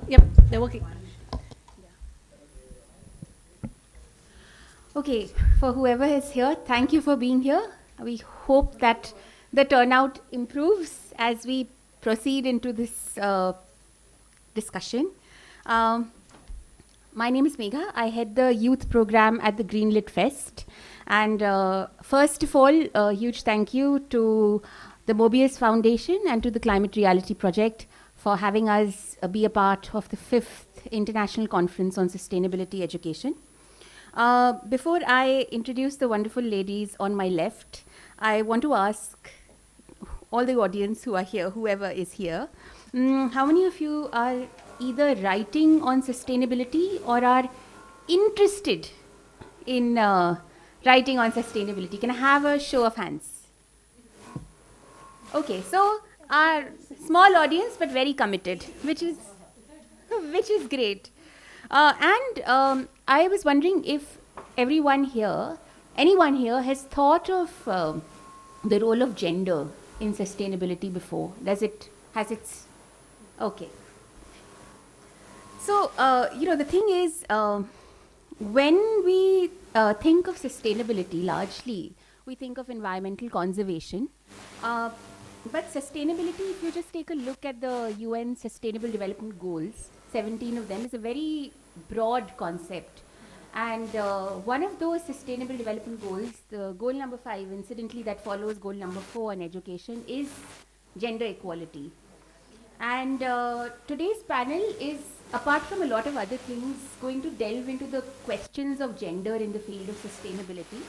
Yep, they're working. Okay, for whoever is here, thank you for being here. We hope that the turnout improves as we proceed into this discussion. Um, my name is Megha. I head the youth program at the Greenlit Fest. And first of all, a huge thank you to the Mobius Foundation and to the Climate Reality Project for having us be a part of the 5th International Conference on Sustainability Education. Before I introduce the wonderful ladies on my left, I want to ask all the audience who are here, whoever is here, how many of you are either writing on sustainability or are interested in writing on sustainability? Can I have a show of hands? Okay, so our small audience but very committed, which is great. I was wondering if anyone here has thought of the role of gender in sustainability before. Okay. So, the thing is, when we think of sustainability, largely, we think of environmental conservation. But sustainability, if you just take a look at the UN Sustainable Development Goals, 17 of them, is a very broad concept. And one of those sustainable development goals, the goal number 5, incidentally, that follows goal number 4 on education, is gender equality. And today's panel is, apart from a lot of other things, going to delve into the questions of gender in the field of sustainability.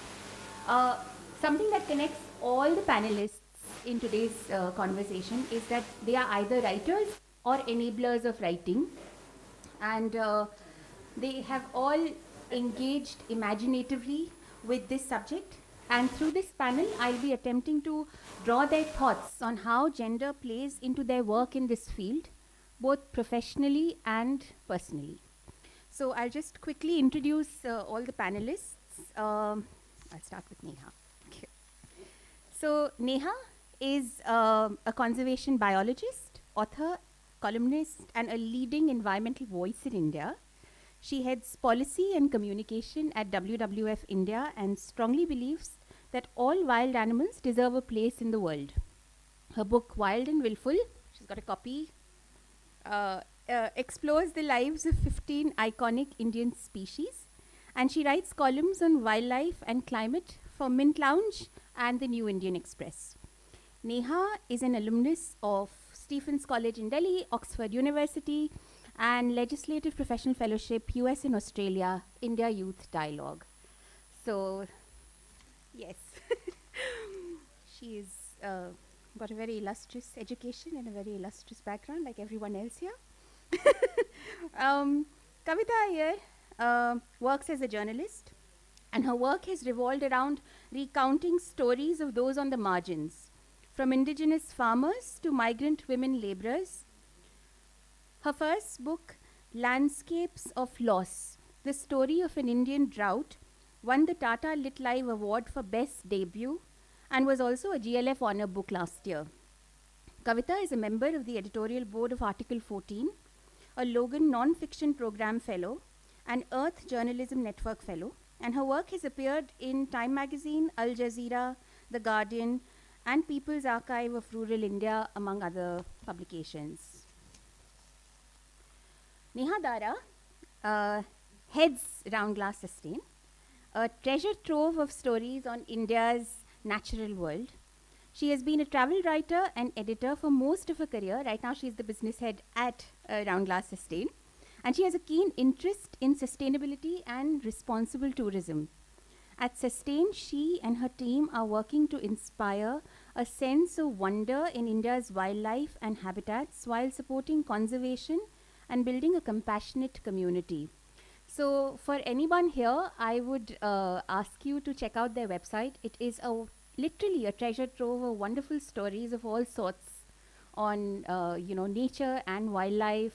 Something that connects all the panelists in today's conversation is that they are either writers or enablers of writing, and they have all engaged imaginatively with this subject, and through this panel I'll be attempting to draw their thoughts on how gender plays into their work in this field, both professionally and personally. So I'll just quickly introduce all the panelists. I'll start with Neha. Okay. So Neha is a conservation biologist, author, columnist, and a leading environmental voice in India. She heads policy and communication at WWF India and strongly believes that all wild animals deserve a place in the world. Her book, Wild and Willful, she's got a copy, explores the lives of 15 iconic Indian species, and she writes columns on wildlife and climate for Mint Lounge and the New Indian Express. Neha is an alumnus of Stephens College in Delhi, Oxford University, and Legislative Professional Fellowship, US and Australia, India Youth Dialogue. So, yes, she's got a very illustrious education and a very illustrious background, like everyone else here. Kavita here works as a journalist, and her work has revolved around recounting stories of those on the margins, from indigenous farmers to migrant women laborers. Her first book, Landscapes of Loss, the story of an Indian drought, won the Tata Lit Live Award for Best Debut and was also a GLF Honour Book last year. Kavita is a member of the editorial board of Article 14, a Logan Non-Fiction Program Fellow, an Earth Journalism Network Fellow, and her work has appeared in Time Magazine, Al Jazeera, The Guardian, and People's Archive of Rural India, among other publications. Neha Dara heads Round Glass Sustain, a treasure trove of stories on India's natural world. She has been a travel writer and editor for most of her career. Right now she's the business head at Round Glass Sustain. And she has a keen interest in sustainability and responsible tourism. At Sustain, she and her team are working to inspire a sense of wonder in India's wildlife and habitats while supporting conservation and building a compassionate community. So for anyone here, I would ask you to check out their website. It is literally a treasure trove of wonderful stories of all sorts on nature and wildlife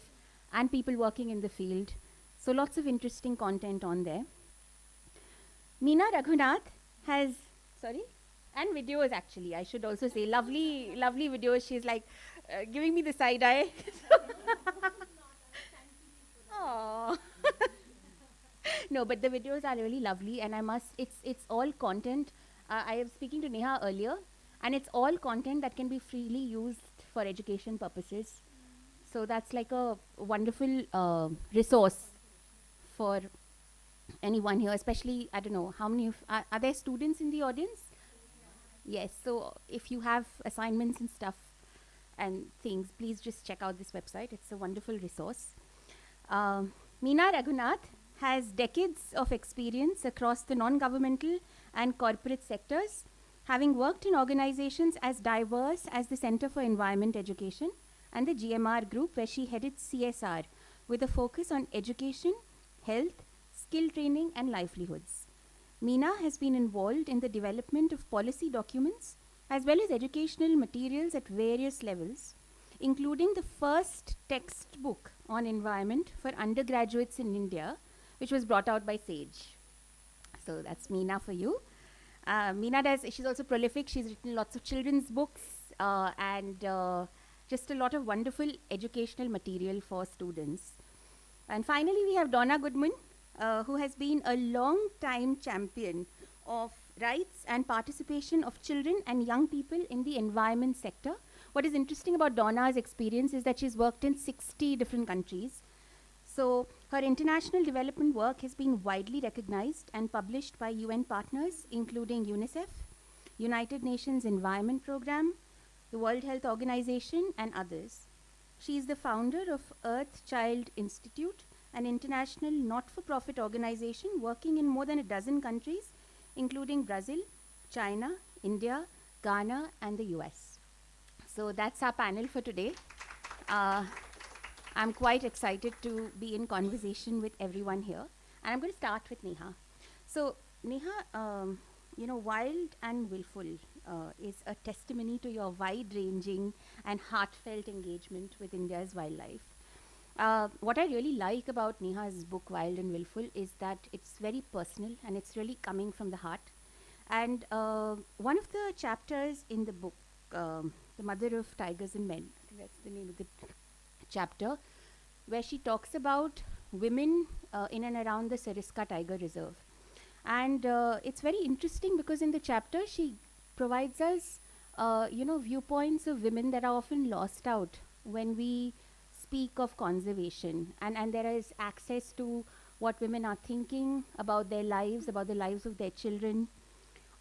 and people working in the field. So lots of interesting content on there. Meena Raghunath has, and videos actually, I should also say, lovely videos. She's like giving me the side eye. No, but the videos are really lovely, and it's all content. I was speaking to Neha earlier, and it's all content that can be freely used for education purposes. So that's like a wonderful resource for anyone here, especially, I don't know, how many are there students in the audience? Yes, so if you have assignments and stuff and things, please just check out this website. It's a wonderful resource. Meena Raghunath has decades of experience across the non-governmental and corporate sectors, having worked in organizations as diverse as the Center for Environment Education and the GMR Group, where she headed CSR with a focus on education, health, skill training, and livelihoods. Meena has been involved in the development of policy documents as well as educational materials at various levels, including the first textbook on environment for undergraduates in India, which was brought out by SAGE. So that's Meena for you. She's also prolific. She's written lots of children's books and just a lot of wonderful educational material for students. And finally, we have Donna Goodman, who has been a long-time champion of rights and participation of children and young people in the environment sector. What is interesting about Donna's experience is that she's worked in 60 different countries. So her international development work has been widely recognized and published by UN partners, including UNICEF, United Nations Environment Programme, the World Health Organization, and others. She is the founder of Earth Child Institute, an international not-for-profit organization working in more than a dozen countries, including Brazil, China, India, Ghana, and the US. So that's our panel for today. I'm quite excited to be in conversation with everyone here. And I'm going to start with Neha. So Neha, Wild and Willful is a testimony to your wide-ranging and heartfelt engagement with India's wildlife. What I really like about Neha's book, Wild and Willful, is that it's very personal and it's really coming from the heart. And one of the chapters in the book, The Mother of Tigers and Men, I think that's the name of the chapter, where she talks about women in and around the Sariska Tiger Reserve. And it's very interesting because in the chapter she provides us, viewpoints of women that are often lost out when we speak of conservation. And there is access to what women are thinking about their lives, about the lives of their children.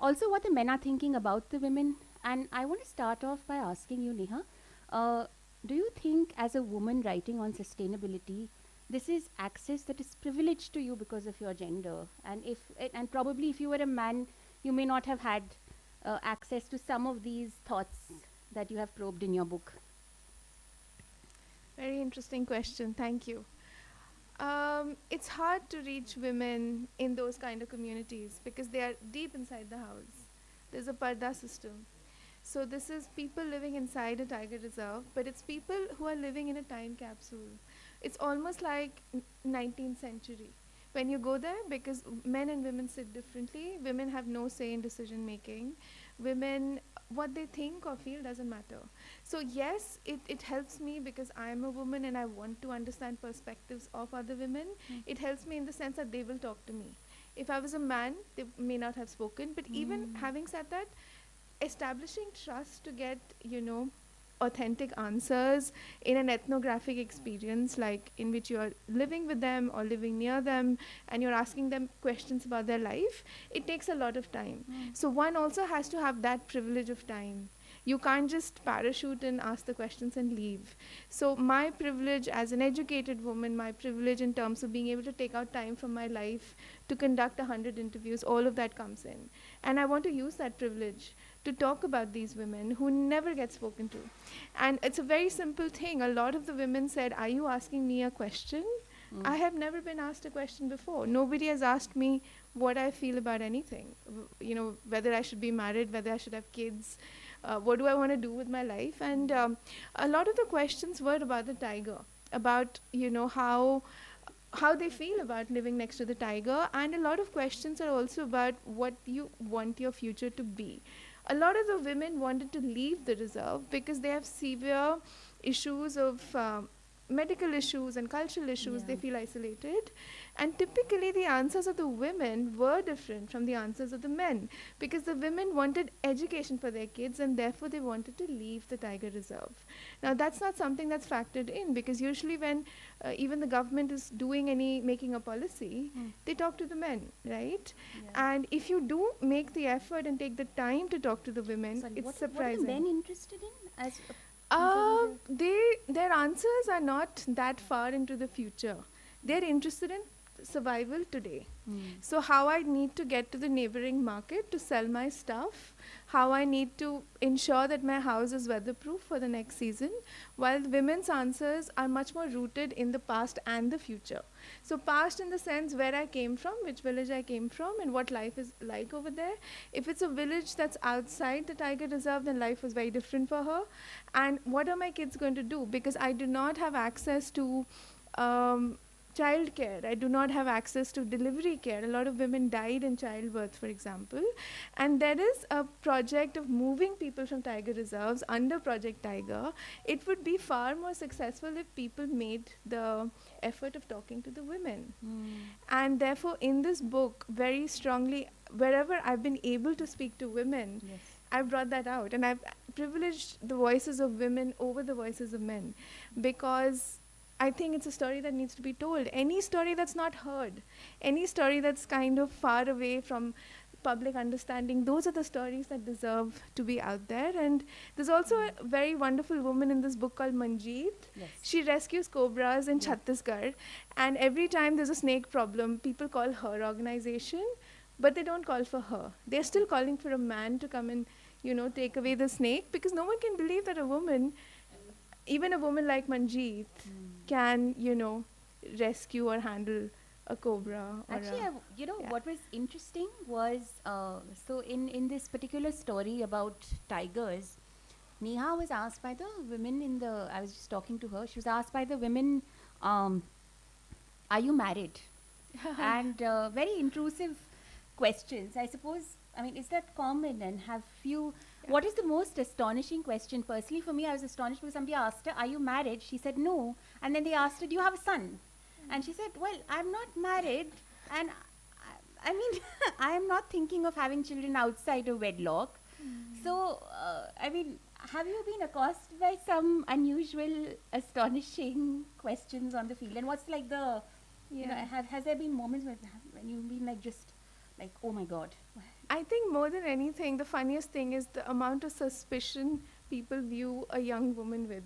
Also what the men are thinking about the women. And I want to start off by asking you, Neha, do you think as a woman writing on sustainability, this is access that is privileged to you because of your gender? And probably if you were a man, you may not have had access to some of these thoughts that you have probed in your book. Very interesting question. Thank you. It's hard to reach women in those kind of communities because they are deep inside the house. There's a parda system. So this is people living inside a tiger reserve, but it's people who are living in a time capsule. It's almost like 19th century. When you go there, because men and women sit differently, women have no say in decision making. Women, what they think or feel doesn't matter. So yes, it helps me because I'm a woman and I want to understand perspectives of other women. It helps me in the sense that they will talk to me. If I was a man, they may not have spoken, but even having said that, establishing trust to get, authentic answers in an ethnographic experience, like in which you are living with them or living near them and you're asking them questions about their life, it takes a lot of time. So one also has to have that privilege of time. You can't just parachute and ask the questions and leave. So my privilege as an educated woman, my privilege in terms of being able to take out time from my life to conduct 100 interviews, all of that comes in. And I want to use that privilege to talk about these women who never get spoken to. And it's a very simple thing. A lot of the women said, are you asking me a question? I have never been asked a question before. Nobody has asked me what I feel about anything. Whether I should be married, whether I should have kids, what do I want to do with my life? And a lot of the questions were about the tiger, about, how they feel about living next to the tiger. And a lot of questions are also about what you want your future to be. A lot of the women wanted to leave the reserve because they have severe issues of medical issues and cultural issues, Yeah. they feel isolated. And typically the answers of the women were different from the answers of the men, because the women wanted education for their kids and therefore they wanted to leave the tiger reserve. Now that's not something that's factored in, because usually when even the government is doing any making a policy, they talk to the men, right? Yeah. And if you do make the effort and take the time to talk to the women, Sorry, it's what are surprising. the men interested in as Their answers are not that far into the future. They're interested in survival today. So how I need to get to the neighboring market to sell my stuff, how I need to ensure that my house is weatherproof for the next season, while the women's answers are much more rooted in the past and the future. So past in the sense where I came from, which village I came from, and what life is like over there. If it's a village that's outside the tiger reserve, then life was very different for her. And what are my kids going to do? Because I do not have access to child care. I do not have access to delivery care. A lot of women died in childbirth, for example. And there is a project of moving people from tiger reserves under Project Tiger. It would be far more successful if people made the effort of talking to the women. And therefore, in this book, very strongly, wherever I've been able to speak to women, Yes. I've brought that out. And I've privileged the voices of women over the voices of men, because I think it's a story that needs to be told. Any story that's not heard, any story that's kind of far away from public understanding, those are the stories that deserve to be out there. And there's also a very wonderful woman in this book called Manjeet. Yes. She rescues cobras in Yeah. Chhattisgarh, and every time there's a snake problem, people call her organization, but they don't call for her. They're still calling for a man to come and, take away the snake, because no one can believe that a woman, even a woman like Manjeet, can, rescue or handle a cobra. Or Actually, yeah. what was interesting was, so in this particular story about tigers, Neha was asked by the women I was just talking to her, she was asked by the women, are you married? And very intrusive questions. I suppose, is that common, and have you, what is the most astonishing question? Personally, for me, I was astonished because somebody asked her, are you married? She said, no. And then they asked her, do you have a son? And she said, well, I'm not married. And I am not thinking of having children outside of wedlock. So, have you been accosted by some unusual, astonishing questions on the field? And what's like has there been moments when you've been like, oh my God? I think more than anything, the funniest thing is the amount of suspicion people view a young woman with,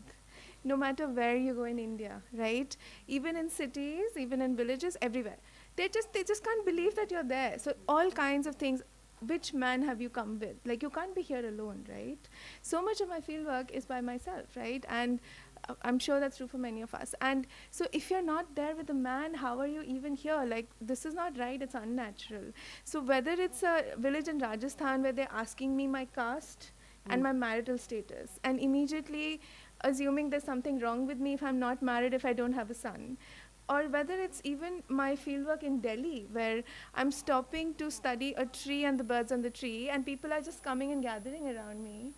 no matter where you go in India, right? Even in cities, even in villages, everywhere. They just can't believe that you're there. So all kinds of things. Which man have you come with? Like, you can't be here alone, right? So much of my fieldwork is by myself, right? And I'm sure that's true for many of us. And so if you're not there with a man, how are you even here? Like, this is not right, it's unnatural. So whether it's a village in Rajasthan where they're asking me my caste and my marital status, and immediately assuming there's something wrong with me if I'm not married, if I don't have a son, or whether it's even my fieldwork in Delhi, where I'm stopping to study a tree and the birds on the tree, and people are just coming and gathering around me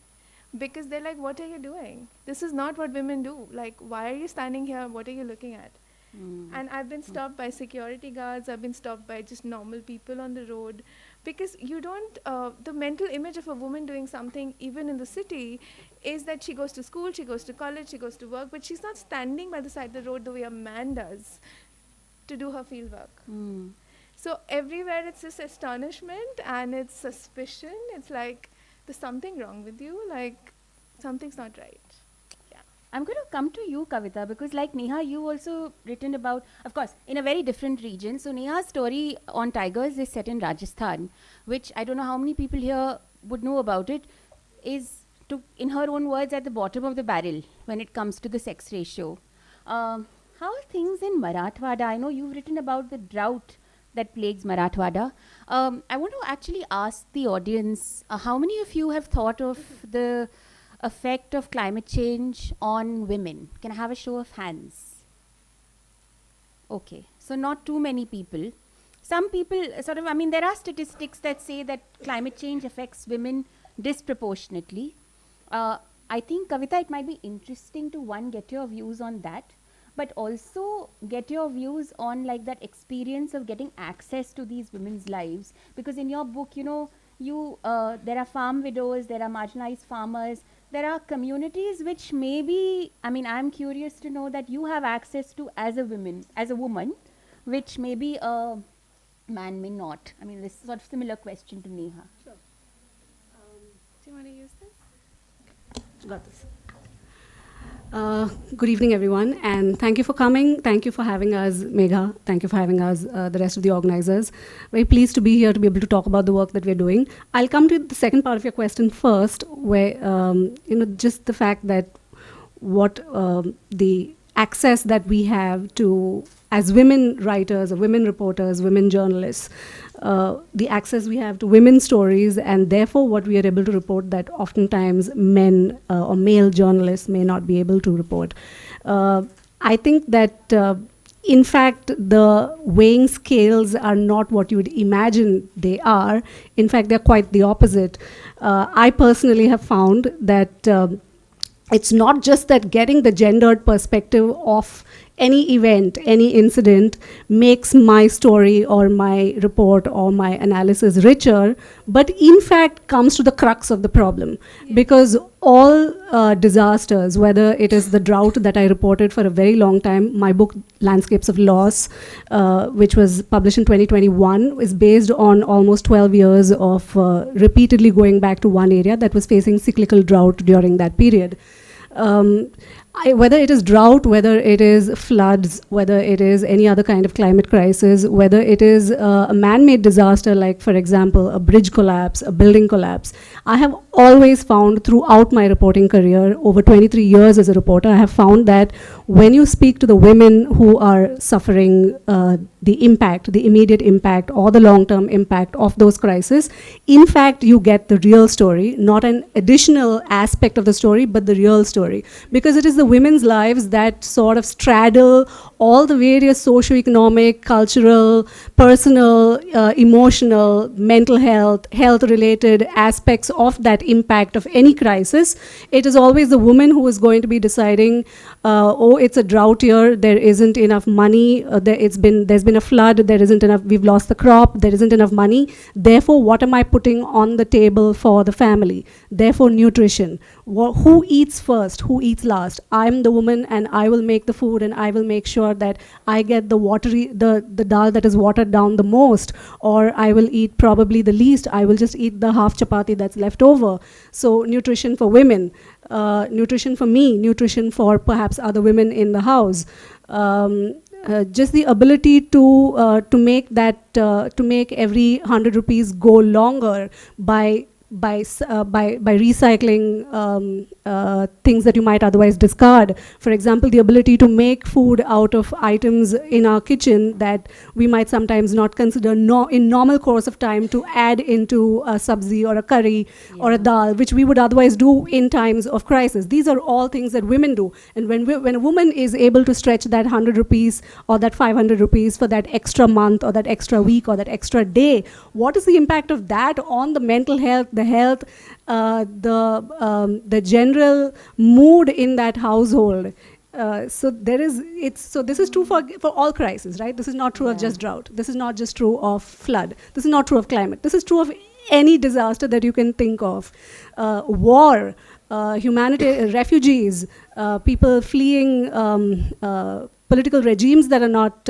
because they're like, what are you doing? This is not what women do. Like, why are you standing here? What are you looking at? And I've been stopped by security guards. I've been stopped by just normal people on the road, because you don't, the mental image of a woman doing something, even in the city, is that she goes to school, she goes to college, she goes to work, but she's not standing by the side of the road the way a man does to do her field work. So everywhere it's this astonishment and it's suspicion. It's like, there's something wrong with you, like something's not right. I'm going to come to you, Kavita, because like Neha, you also written about, of course, in a very different region. So Neha's story on tigers is set in Rajasthan, which I don't know how many people here would know about it, is, in her own words, at the bottom of the barrel when it comes to the sex ratio. How are things in Marathwada? I know you've written about the drought that plagues Marathwada. I want to actually ask the audience, how many of you have thought of the effect of climate change on women? Can I have a show of hands? Okay, so not too many people. Some people there are statistics that say that climate change affects women disproportionately. I think, Kavita, it might be interesting to, get your views on that. but also get your views on like that experience of getting access to these women's lives. Because in your book, there are farm widows, there are marginalized farmers, there are communities which maybe, I mean, I'm curious to know that you have access to as a woman, which maybe a man may not. I mean, this is sort of similar question to Neha. Sure. Do you want to use this? Got this. Good evening, everyone, and thank you for coming. Thank you for having us, Megha. Thank you for having us, the rest of the organizers. Very pleased to be here to be able to talk about the work that we're doing. I'll come to the second part of your question first, where just the fact that what the access that we have to, as women writers, or women reporters, women journalists, the access we have to women's stories, and therefore what we are able to report that oftentimes men or male journalists may not be able to report. I think that in fact the weighing scales are not what you would imagine they are. In fact, they're quite the opposite. I personally have found that it's not just that getting the gendered perspective of any event, any incident makes my story or my report or my analysis richer, but in fact comes to the crux of the problem. Yeah. Because all disasters, whether it is the drought that I reported for a very long time, my book Landscapes of Loss, which was published in 2021, is based on almost 12 years of repeatedly going back to one area that was facing cyclical drought during that period. Whether it is drought, whether it is floods, whether it is any other kind of climate crisis, whether it is a man-made disaster like, for example, a bridge collapse, a building collapse, I have always found throughout my reporting career, over 23 years as a reporter, I have found that when you speak to the women who are suffering the impact, the immediate impact or the long-term impact of those crises, in fact, you get the real story, not an additional aspect of the story, but the real story. Because it is the women's lives that sort of straddle all the various socio-economic, cultural, personal, emotional, mental health, health-related aspects of that impact of any crisis. It is always the woman who is going to be deciding, oh, it's a drought year, there isn't enough money, there's been a flood, there isn't enough, we've lost the crop, there isn't enough money. Therefore, what am I putting on the table for the family? Therefore, nutrition. Who eats first? Who eats last? I'm the woman, and I will make the food, and I will make sure that I get the dal that is watered down the most, or I will eat probably the least. I will just eat the half chapati that's left over. So nutrition for women, nutrition for me, nutrition for perhaps other women in the house. Just the ability to make every 100 rupees go longer by recycling things that you might otherwise discard. For example, the ability to make food out of items in our kitchen that we might sometimes not consider in normal course of time to add into a sabzi or a curry, yeah, or a dal, which we would otherwise do in times of crisis. These are all things that women do. And when a woman is able to stretch that 100 rupees or that 500 rupees for that extra month or that extra week or that extra day, what is the impact of that on the mental health, the health, the general mood in that household? So this is true for all crises, right? This is not true, yeah, of just drought. This is not just true of flood. This is not true of climate. This is true of any disaster that you can think of. War, humanity, refugees, people fleeing political regimes that are not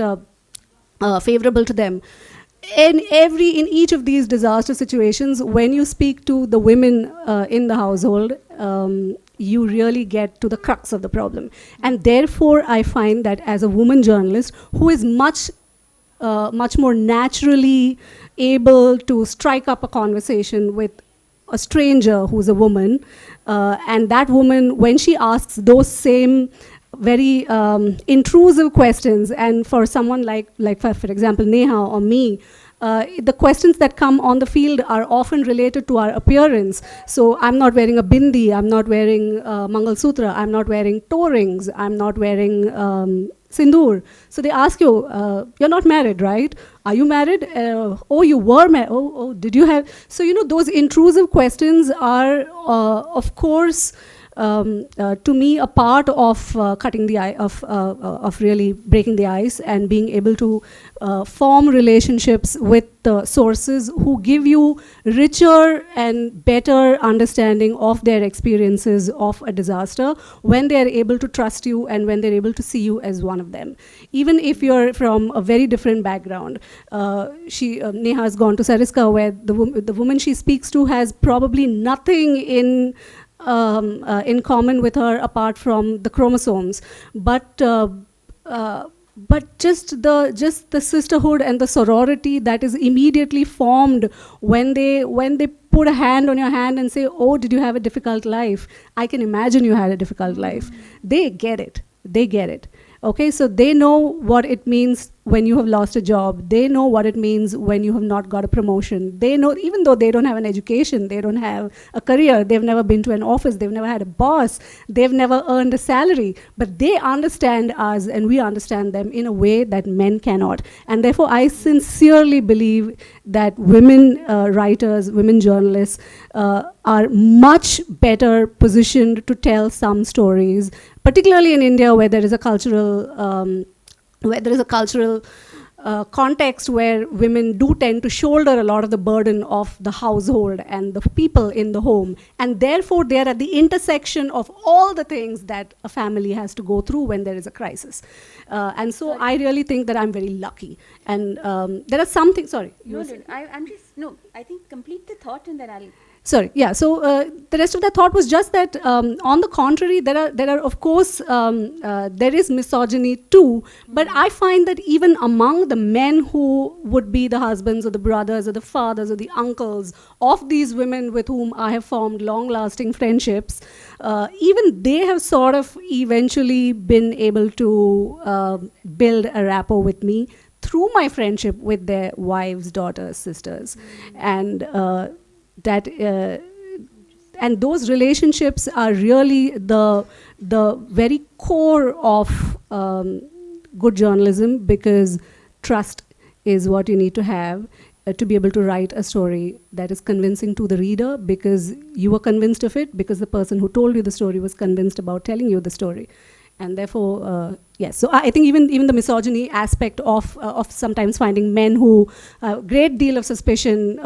favorable to them. In each of these disaster situations, when you speak to the women in the household, you really get to the crux of the problem. And therefore, I find that as a woman journalist who is much more naturally able to strike up a conversation with a stranger who's a woman, and that woman, when she asks those same very intrusive questions, and for someone like for example, Neha or me, the questions that come on the field are often related to our appearance. So I'm not wearing a bindi, I'm not wearing Mangal Sutra, I'm not wearing toe rings, I'm not wearing sindoor. So they ask you, you're not married, right? Are you married? Oh, you were married. Oh, did you have? So, those intrusive questions are, of course, to me, a part of cutting the of really breaking the ice and being able to form relationships with sources who give you richer and better understanding of their experiences of a disaster when they are able to trust you and when they're able to see you as one of them. Even if you're from a very different background. Neha has gone to Sariska, where the woman she speaks to has probably nothing in common with her apart from the chromosomes, but just the sisterhood and the sorority that is immediately formed when they put a hand on your hand and say, oh, did you have a difficult life? I can imagine you had a difficult life. They get it. Okay, so they know what it means when you have lost a job. They know what it means when you have not got a promotion. They know, even though they don't have an education, they don't have a career, they've never been to an office, they've never had a boss, they've never earned a salary, but they understand us and we understand them in a way that men cannot. And therefore, I sincerely believe that women writers, women journalists are much better positioned to tell some stories, particularly in India, where there is a cultural context where women do tend to shoulder a lot of the burden of the household and the people in the home, and therefore they are at the intersection of all the things that a family has to go through when there is a crisis. And so I really think that I'm very lucky. And there are some things, sorry. I think complete the thought and then I'll... Sorry, yeah, so the rest of the thought was just that on the contrary, there are of course, there is misogyny too, but I find that even among the men who would be the husbands or the brothers or the fathers or the uncles of these women with whom I have formed long-lasting friendships, even they have sort of eventually been able to build a rapport with me through my friendship with their wives, daughters, sisters, and and those relationships are really the very core of good journalism, because trust is what you need to have to be able to write a story that is convincing to the reader, because you were convinced of it, because the person who told you the story was convinced about telling you the story. And therefore, yes, so I think even the misogyny aspect of sometimes finding men who great deal of suspicion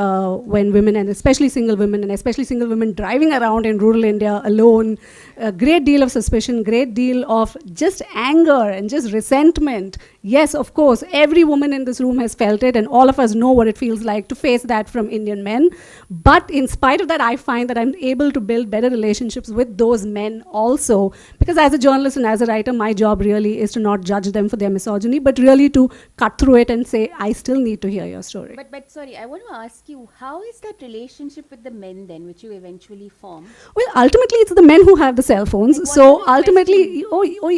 when women, and especially single women driving around in rural India alone, a great deal of suspicion, great deal of just anger and just resentment. Yes, of course, every woman in this room has felt it, and all of us know what it feels like to face that from Indian men. But in spite of that, I find that I'm able to build better relationships with those men also, because as a journalist and as a writer, my job really is to not judge them for their misogyny, but really to cut through it and say, I still need to hear your story. But sorry, I want to ask you, how is that relationship with the men then, which you eventually form? Well, ultimately, it's the men who have the cell phones. So ultimately,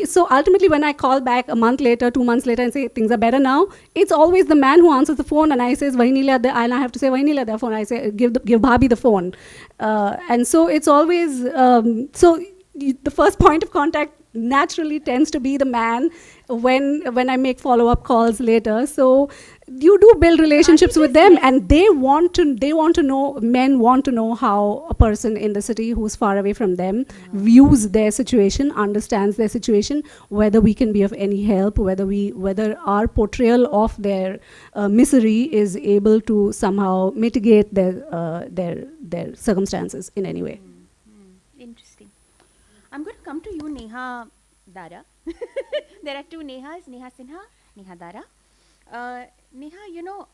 so ultimately, when I call back a month later, 2 months later, and say things are better now, it's always the man who answers the phone, and I says, Vahinila, and I have to say, Vahinila, the phone. I say, give Bhabhi the phone, and so it's always the first point of contact naturally tends to be the man when I make follow-up calls later. So you do build relationships with them, and they want to know, men want to know how a person in the city who's far away from them views their situation, understands their situation, whether we can be of any help, whether our portrayal of their misery is able to somehow mitigate their circumstances in any way. Interesting. I'm going to come to you, Neha Dara. There are two Nehas, Neha Sinha, Neha Dara. Neha,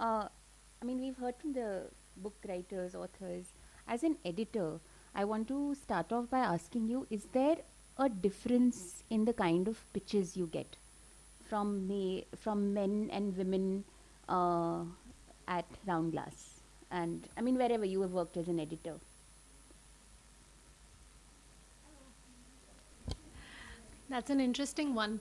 I mean, we've heard from the book writers, authors. As an editor, I want to start off by asking you, is there a difference in the kind of pitches you get from men and women at Round Glass? And, I mean, wherever you have worked as an editor. That's an interesting one.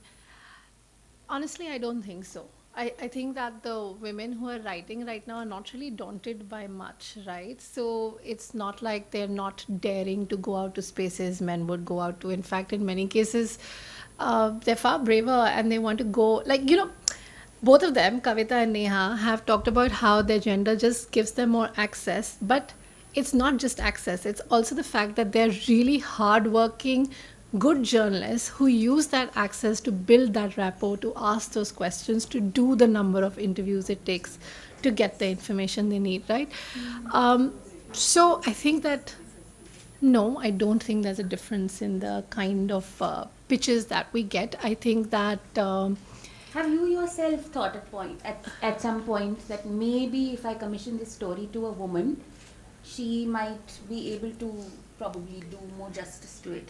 Honestly, I don't think so. I think that the women who are writing right now are not really daunted by much, right? So it's not like they're not daring to go out to spaces men would go out to. In fact, in many cases, they're far braver and they want to go, both of them, Kavita and Neha, have talked about how their gender just gives them more access. But it's not just access, it's also the fact that they're really hardworking, good journalists who use that access to build that rapport, to ask those questions, to do the number of interviews it takes to get the information they need, right? So I think that, no, I don't think there's a difference in the kind of pitches that we get. I think that Have you yourself thought at some point that maybe if I commission this story to a woman, she might be able to probably do more justice to it?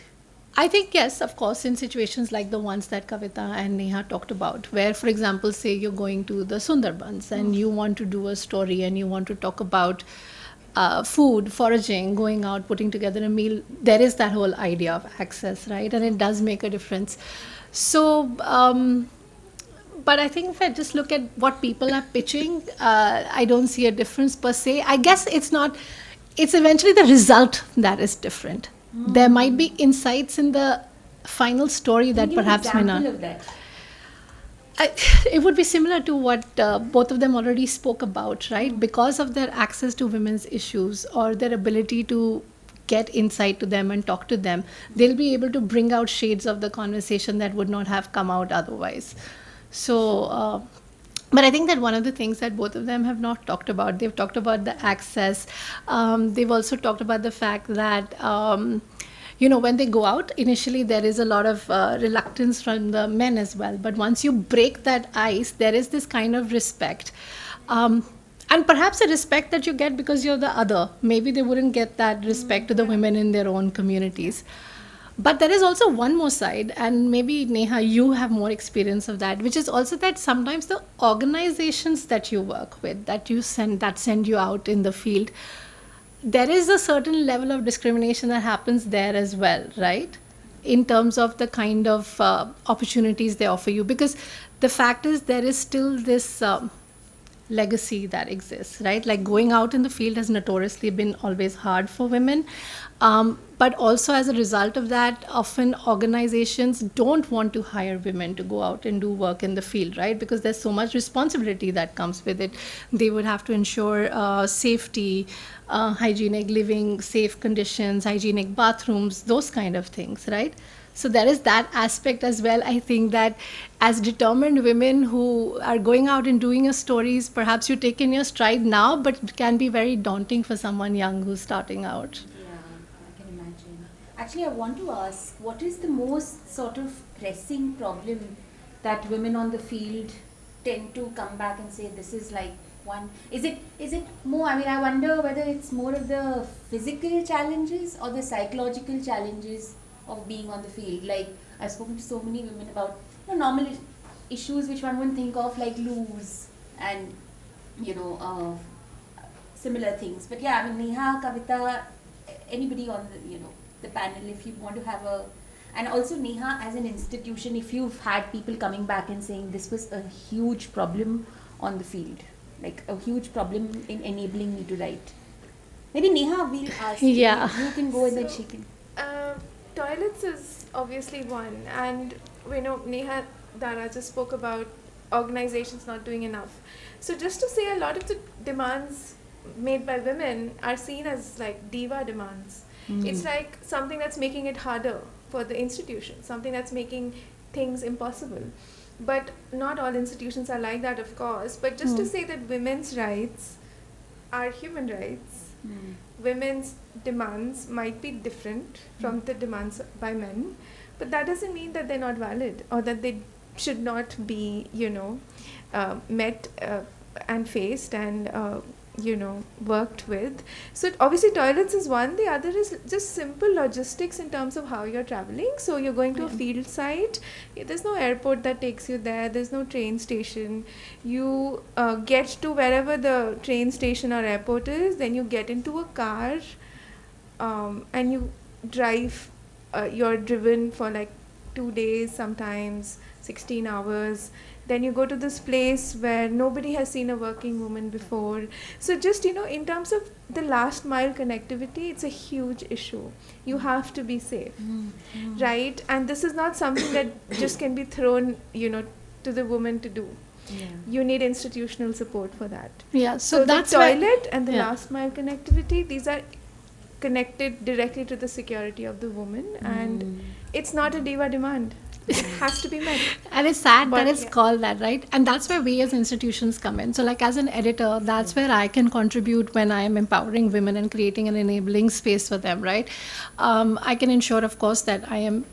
I think, yes, of course, in situations like the ones that Kavita and Neha talked about, where, for example, say you're going to the Sundarbans and you want to do a story and you want to talk about food, foraging, going out, putting together a meal, there is that whole idea of access, right? And it does make a difference. So, but I think if I just look at what people are pitching, I don't see a difference per se. I guess it's eventually the result that is different. There might be insights in the final story that perhaps may not. Of that. It would be similar to what both of them already spoke about, right? Because of their access to women's issues or their ability to get insight to them and talk to them, they'll be able to bring out shades of the conversation that would not have come out otherwise. So, but I think that one of the things that both of them have not talked about, they've talked about the access. They've also talked about the fact that, when they go out, initially there is a lot of reluctance from the men as well. But once you break that ice, there is this kind of respect. And perhaps a respect that you get because you're the other. Maybe they wouldn't get that respect to the women in their own communities. But there is also one more side, and maybe Neha, you have more experience of that, which is also that sometimes the organizations that you work with, that send you out in the field, there is a certain level of discrimination that happens there as well, right? In terms of the kind of opportunities they offer you, because the fact is there is still this legacy that exists, right? Like going out in the field has notoriously been always hard for women. But also as a result of that, often organizations don't want to hire women to go out and do work in the field, right? Because there's so much responsibility that comes with it. They would have to ensure safety, hygienic living, safe conditions, hygienic bathrooms, those kind of things, right? So there is that aspect as well. I think that as determined women who are going out and doing your stories, perhaps you take in your stride now, but it can be very daunting for someone young who's starting out. Yeah, I can imagine. Actually, I want to ask, what is the most sort of pressing problem that women on the field tend to come back and say, this is like one? Is it more, I wonder whether it's more of the physical challenges or the psychological challenges of being on the field. Like, I've spoken to so many women about normal issues which one wouldn't think of, like loose and similar things. But yeah, Neha, Kavita, anybody on the panel, if you want to have and also Neha as an institution, if you've had people coming back and saying this was a huge problem on the field, like a huge problem in enabling me to write. Maybe Neha, we'll ask. Yeah. You can go and then she can. Toilets is obviously one, and Neha Dara just spoke about organizations not doing enough. So just to say, a lot of the demands made by women are seen as like diva demands. It's like something that's making it harder for the institution, something that's making things impossible. But not all institutions are like that, of course. But just to say that women's rights are human rights. Women's demands might be different from the demands by men, but that doesn't mean that they're not valid or that they should not be, met and faced and, worked with. So obviously toilets is one. The other is just simple logistics in terms of how you're traveling. So you're going to a field site. There's no airport that takes you there. There's no train station. You get to wherever the train station or airport is. Then you get into a car and you drive. You're driven for like 2 days, sometimes 16 hours. Then you go to this place where nobody has seen a working woman before. So just, in terms of the last mile connectivity, it's a huge issue. You have to be safe, right? And this is not something that just can be thrown, to the woman to do. You need institutional support for that. Yeah, So that's the why- toilet and the yeah. last mile connectivity, these are connected directly to the security of the woman, and it's not a diva demand. It has to be met. And it's sad But that it's yeah. called that, right? And that's where we as institutions come in. So, like as an editor, that's where I can contribute when I am empowering women and creating an enabling space for them, right? I can ensure, of course, that I am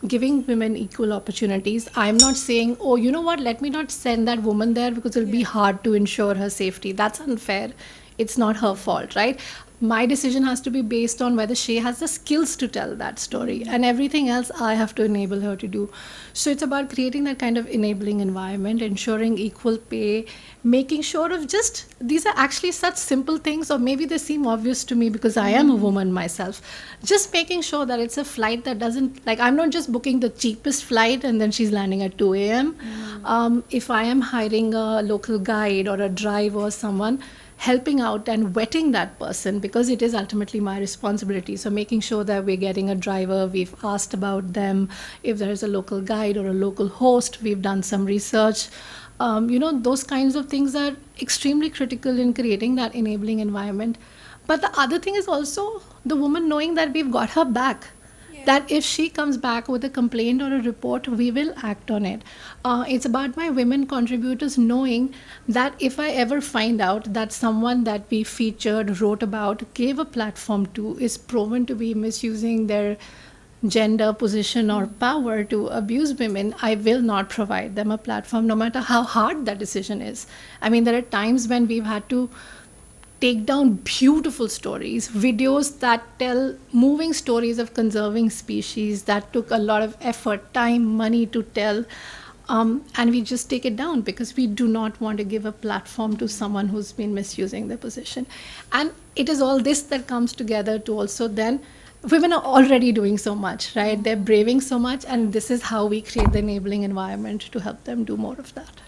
giving women equal opportunities. I'm not saying, oh, you know what, let me not send that woman there because it'll be hard to ensure her safety. That's unfair. It's not her fault, right? My decision has to be based on whether she has the skills to tell that story, and everything else I have to enable her to do. So it's about creating that kind of enabling environment, ensuring equal pay, making sure of just, these are actually such simple things, or maybe they seem obvious to me because I am a woman myself. Just making sure that it's a flight that doesn't, like, I'm not just booking the cheapest flight and then she's landing at 2 a.m. If I am hiring a local guide or a driver or someone, helping out and vetting that person, because it is ultimately my responsibility. So making sure that we're getting a driver, we've asked about them, if there is a local guide or a local host, we've done some research. Those kinds of things are extremely critical in creating that enabling environment. But the other thing is also the woman knowing that we've got her back. That if she comes back with a complaint or a report, we will act on it. It's about my women contributors knowing that if I ever find out that someone that we featured, wrote about, gave a platform to, is proven to be misusing their gender, position, or power to abuse women, I will not provide them a platform, no matter how hard that decision is. I mean, there are times when we've had to take down beautiful stories, videos that tell moving stories of conserving species that took a lot of effort, time, money to tell, and we just take it down because we do not want to give a platform to someone who's been misusing their position. And it is all this that comes together to also then, women are already doing so much, right? They're braving so much, and this is how we create the enabling environment to help them do more of that.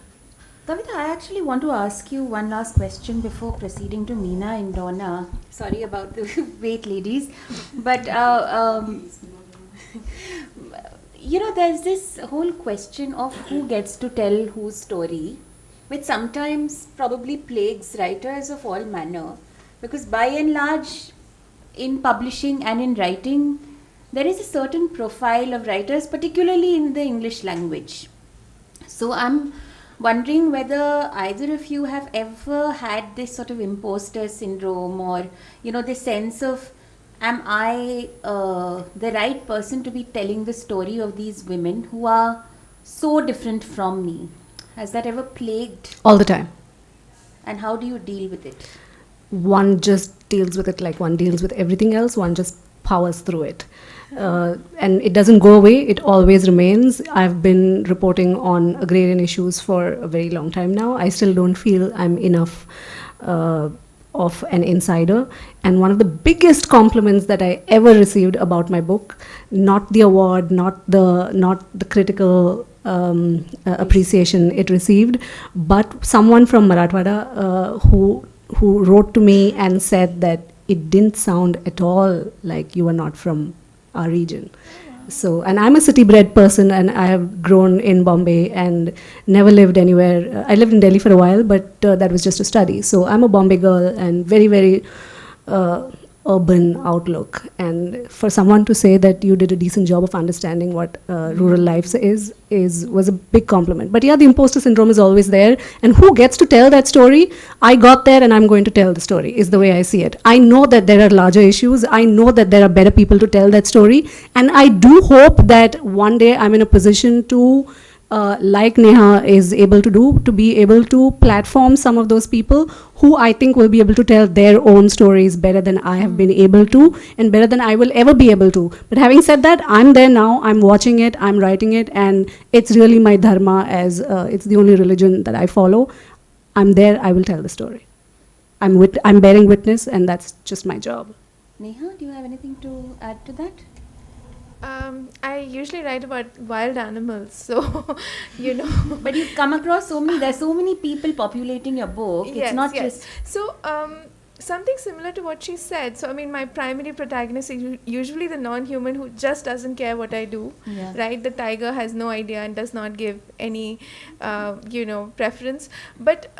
Kavita, I actually want to ask you one last question before proceeding to Meena and Donna. Sorry about the wait, ladies. But, there's this whole question of who gets to tell whose story, which sometimes probably plagues writers of all manner. Because by and large, in publishing and in writing, there is a certain profile of writers, particularly in the English language. So I'm wondering whether either of you have ever had this sort of imposter syndrome, or this sense of, am I the right person to be telling the story of these women who are so different from me? Has that ever plagued? All the time. And how do you deal with it? One just deals with it like one deals with everything else. One just powers through it. And it doesn't go away. It always remains. I've been reporting on agrarian issues for a very long time now. I still don't feel I'm enough of an insider. And one of the biggest compliments that I ever received about my book, not the award, not the critical appreciation it received, but someone from Marathwada who wrote to me and said that it didn't sound at all like you were not from our region. So, and I'm a city-bred person, and I have grown in Bombay and never lived anywhere. I lived in Delhi for a while, but that was just a study. So I'm a Bombay girl and very, very urban outlook. And for someone to say that you did a decent job of understanding what rural life was a big compliment. But yeah, the imposter syndrome is always there. And who gets to tell that story? I got there and I'm going to tell the story, is the way I see it. I know that there are larger issues. I know that there are better people to tell that story. And I do hope that one day I'm in a position to, like Neha is able to do, to be able to platform some of those people who I think will be able to tell their own stories better than I have been able to, and better than I will ever be able to. But having said that, I'm there now, I'm watching it, I'm writing it, and it's really my dharma, as it's the only religion that I follow. I'm there, I will tell the story. I'm bearing witness, and that's just my job. Neha, do you have anything to add to that? I usually write about wild animals, so But you come across there's so many people populating your book. It's not yes. just. So something similar to what she said. So, I mean, my primary protagonist is usually the non-human who just doesn't care what I do, Yeah. right? The tiger has no idea and does not give any, preference. But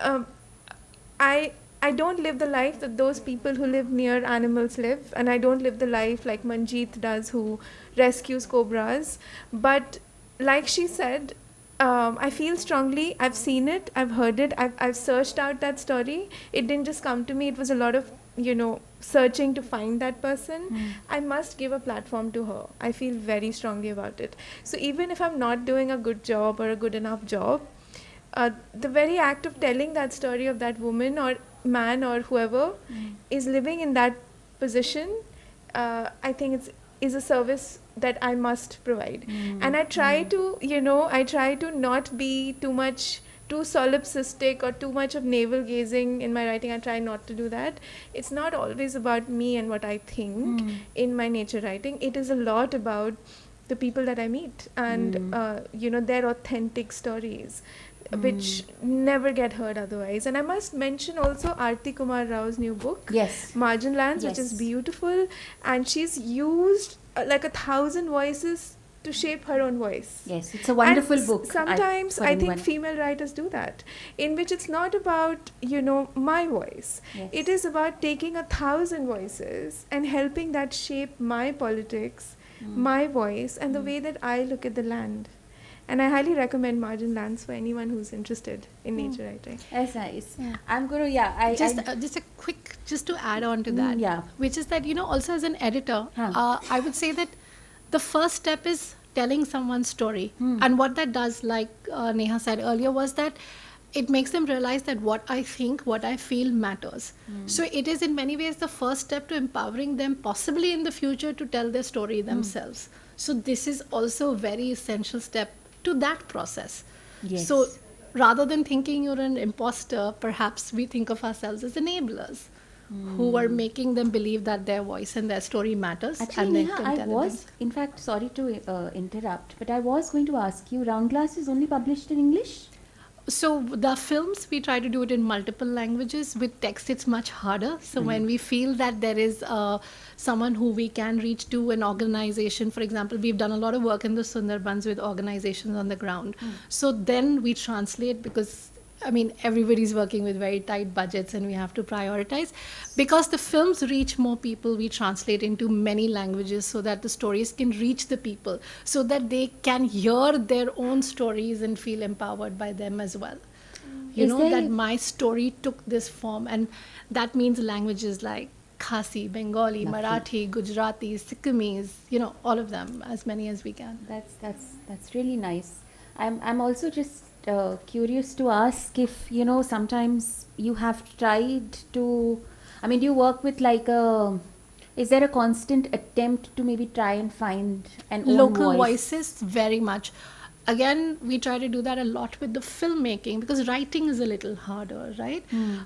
I don't live the life that those people who live near animals live, and I don't live the life like Manjeet does, who rescues cobras. But like she said, I feel strongly. I've seen it. I've heard it. I've searched out that story. It didn't just come to me. It was a lot of searching to find that person. I must give a platform to her. I feel very strongly about it. So even if I'm not doing a good job or a good enough job, the very act of telling that story of that woman or man or whoever is living in that position, I think is a service that I must provide. And I try to not be too solipsistic or too much of navel gazing in my writing. I try not to do that. It's not always about me and what I think in my nature writing. It is a lot about the people that I meet and their authentic stories, which never get heard otherwise. And I must mention also Aarti Kumar Rao's new book, Yes. Margin Lands, Yes. which is beautiful, and she's used like 1,000 voices to shape her own voice. Yes, it's a wonderful And book. Sometimes for I think anyone. female writers do that, in which it's not about my voice. Yes. It is about taking 1,000 voices and helping that shape my politics, my voice, and the way that I look at the land. And I highly recommend Margin Lands for anyone who's interested in nature writing. That's nice. Yeah. I'm going to, Just a quick, just to add on to that, yeah. which is that, also as an editor, Huh. I would say that the first step is telling someone's story. And what that does, like Neha said earlier, was that it makes them realize that what I think, what I feel matters. So it is in many ways the first step to empowering them, possibly in the future, to tell their story themselves. So this is also a very essential step to that process. Yes. So rather than thinking you're an imposter, perhaps we think of ourselves as enablers who are making them believe that their voice and their story matters. Actually, and they Neha, can I tell it was, themselves. in fact, sorry to interrupt, but I was going to ask you, Round Glass is only published in English? So the films, we try to do it in multiple languages. With text, it's much harder. So when we feel that there is someone who we can reach to, an organization, for example, we've done a lot of work in the Sundarbans with organizations on the ground. So then we translate, because everybody's working with very tight budgets and we have to prioritize. Because the films reach more people, we translate into many languages so that the stories can reach the people, so that they can hear their own stories and feel empowered by them as well. Is there- That my story took this form, and that means languages like Khasi, Bengali, Lovely. Marathi, Gujarati, Sikkimese, all of them, as many as we can. That's really nice. I'm also just curious to ask if sometimes you have tried to. Do you work with is there a constant attempt to maybe try and find an own Local voice? voices, very much. Again, we try to do that a lot with the filmmaking, because writing is a little harder, right?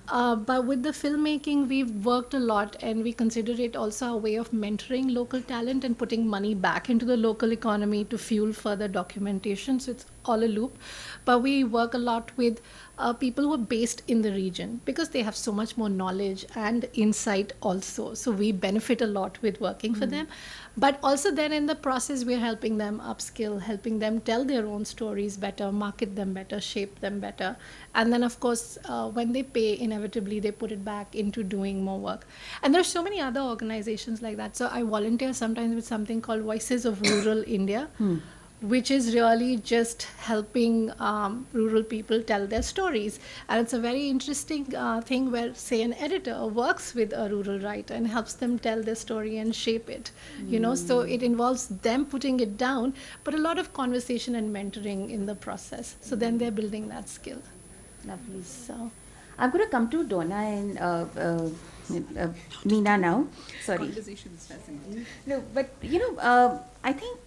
But with the filmmaking, we've worked a lot, and we consider it also a way of mentoring local talent and putting money back into the local economy to fuel further documentation. So it's all a loop. But we work a lot with people who are based in the region, because they have so much more knowledge and insight also. So we benefit a lot with working for them. But also then in the process, we're helping them upskill, helping them tell their own stories better, market them better, shape them better. And then, of course, when they pay, inevitably, they put it back into doing more work. And there's so many other organizations like that. So I volunteer sometimes with something called Voices of Rural India, which is really just helping rural people tell their stories. And it's a very interesting thing where, say, an editor works with a rural writer and helps them tell their story and shape it. So it involves them putting it down, but a lot of conversation and mentoring in the process. So then they're building that skill. Lovely. So I'm going to come to Donna and Meena now. Sorry. Conversation is fascinating. No, but I think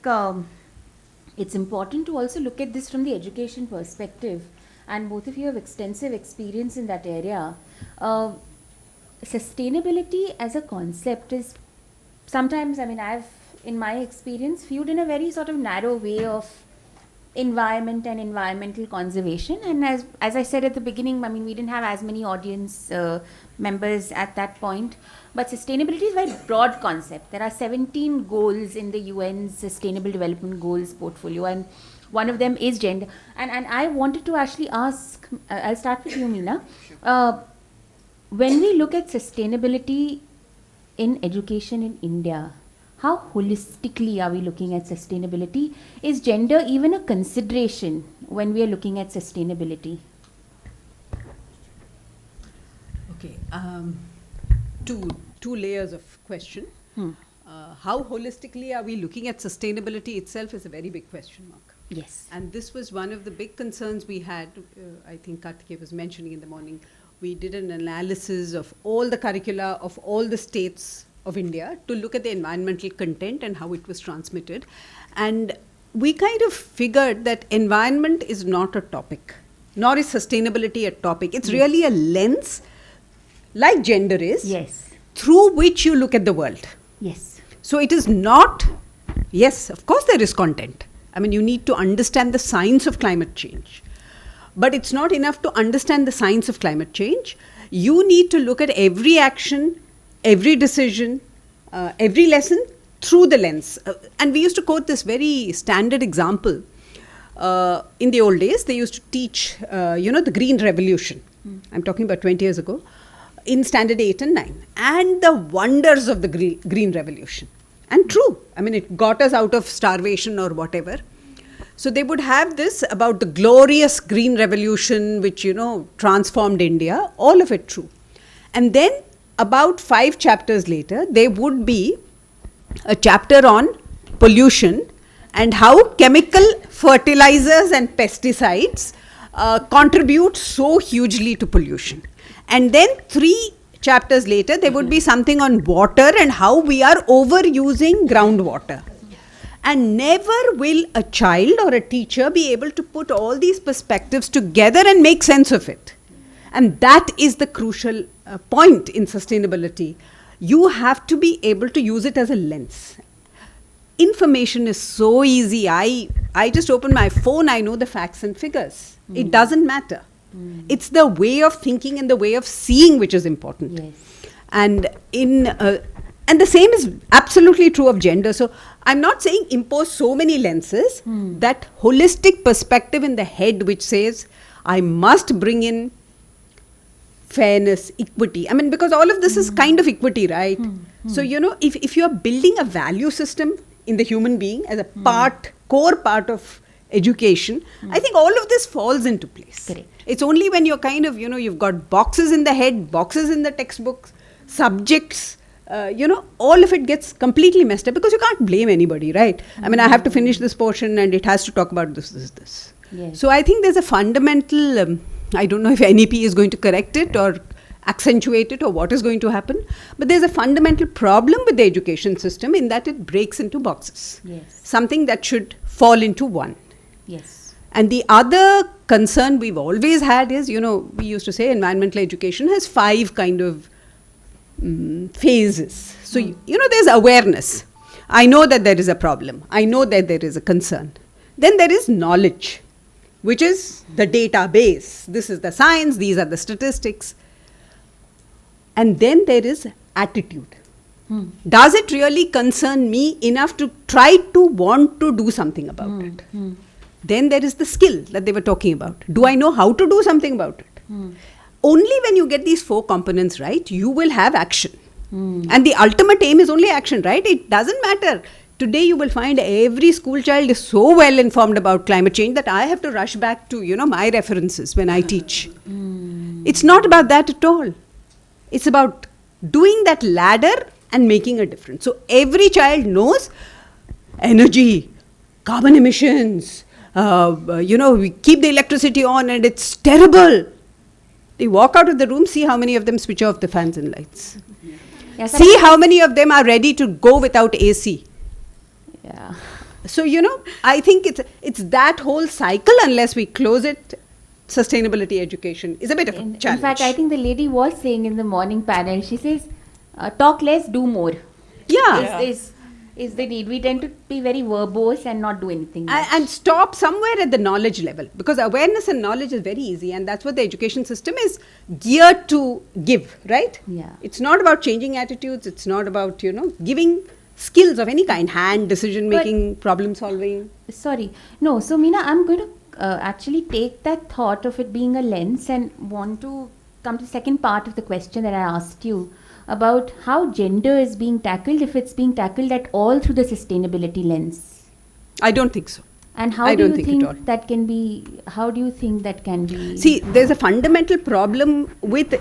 it's important to also look at this from the education perspective, and both of you have extensive experience in that area. Sustainability as a concept is sometimes, I've, in my experience, viewed in a very sort of narrow way of environment and environmental conservation. And as I said at the beginning, I mean, we didn't have as many audience members at that point. But sustainability is a very broad concept. There are 17 goals in the UN's Sustainable Development Goals portfolio, and one of them is gender. And I wanted to actually ask, I'll start with you, Meena. When we look at sustainability in education in India, how holistically are we looking at sustainability? Is gender even a consideration when we are looking at sustainability? Okay, two layers of question. How holistically are we looking at sustainability itself is a very big question mark. Yes. And this was one of the big concerns we had. I think Karthikeya was mentioning in the morning. We did an analysis of all the curricula of all the states of India to look at the environmental content and how it was transmitted. And we kind of figured that environment is not a topic, nor is sustainability a topic. It's really a lens, like gender is, Yes. through which you look at the world. Yes. So it is not, yes, of course there is content. I mean, you need to understand the science of climate change. But it's not enough to understand the science of climate change. You need to look at every action, every decision, every lesson through the lens. And we used to quote this very standard example. In the old days, they used to teach, the Green Revolution. I'm talking about 20 years ago, in standard 8 and 9. And the wonders of the Green Revolution. And true, I mean, it got us out of starvation or whatever. So they would have this about the glorious Green Revolution, which, transformed India, all of it true. And then about 5 chapters later, there would be a chapter on pollution and how chemical fertilizers and pesticides contribute so hugely to pollution. And then 3 chapters later, there would be something on water and how we are overusing groundwater. And never will a child or a teacher be able to put all these perspectives together and make sense of it. And that is the crucial point in sustainability. You have to be able to use it as a lens. Information is so easy. I just open my phone, I know the facts and figures. It doesn't matter. It's the way of thinking and the way of seeing which is important. Yes. And and the same is absolutely true of gender. So I'm not saying impose so many lenses. That holistic perspective in the head which says, I must bring in fairness, equity. I mean, because all of this is kind of equity, right? So, if you're building a value system in the human being as a core part of education, I think all of this falls into place. Correct. It's only when you're kind of, you've got boxes in the head, boxes in the textbooks, subjects, all of it gets completely messed up because you can't blame anybody, right? I mean, I have to finish this portion and it has to talk about this. Yes. So I think there's a fundamental, I don't know if NEP is going to correct it or accentuate it or what is going to happen, but there's a fundamental problem with the education system in that it breaks into boxes. Yes. Something that should fall into one. Yes. And the other concern we've always had is, we used to say environmental education has 5 kind of phases. So, there's awareness. I know that there is a problem. I know that there is a concern. Then there is knowledge, which is the database. This is the science. These are the statistics. And then there is attitude. Does it really concern me enough to try to want to do something about it? Then there is the skill that they were talking about. Do I know how to do something about it? Only when you get these 4 components right, you will have action. And the ultimate aim is only action, right? It doesn't matter. Today you will find every school child is so well informed about climate change that I have to rush back to, my references when I teach. It's not about that at all. It's about doing that ladder and making a difference. So every child knows energy, carbon emissions, we keep the electricity on and it's terrible. They walk out of the room, see how many of them switch off the fans and lights. Yeah, See how many of them are ready to go without AC. Yeah. So, I think it's that whole cycle, unless we close it, sustainability education is a bit of a challenge. In fact, I think the lady was saying in the morning panel, she says, talk less, do more. Yeah. is the need. We tend to be very verbose and not do anything much. And stop somewhere at the knowledge level, because awareness and knowledge is very easy, and that's what the education system is geared to give, right? Yeah. It's not about changing attitudes, it's not about, giving skills of any kind, hand, decision making, problem solving. Sorry. No, so Meena, I'm going to actually take that thought of it being a lens and want to come to the second part of the question that I asked you about how gender is being tackled, if it's being tackled at all through the sustainability lens. I don't think so. And how I do don't you think at all. think that can be, how do you think that can be? See, there's a fundamental problem with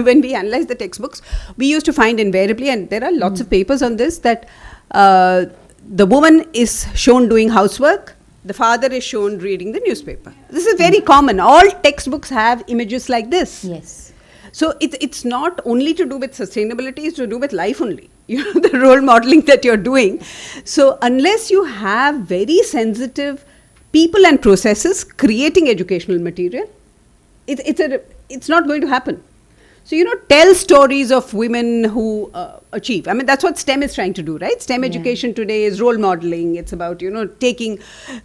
when we analyze the textbooks. We used to find invariably, and there are lots of papers on this, that the woman is shown doing housework, the father is shown reading the newspaper. This is very common. All textbooks have images like this. Yes. So it's not only to do with sustainability, it's to do with life only. The role modeling that you're doing. So unless you have very sensitive people and processes creating educational material, it's not going to happen. So, tell stories of women who achieve. I mean, that's what STEM is trying to do, right? STEM education today is role modeling. It's about, taking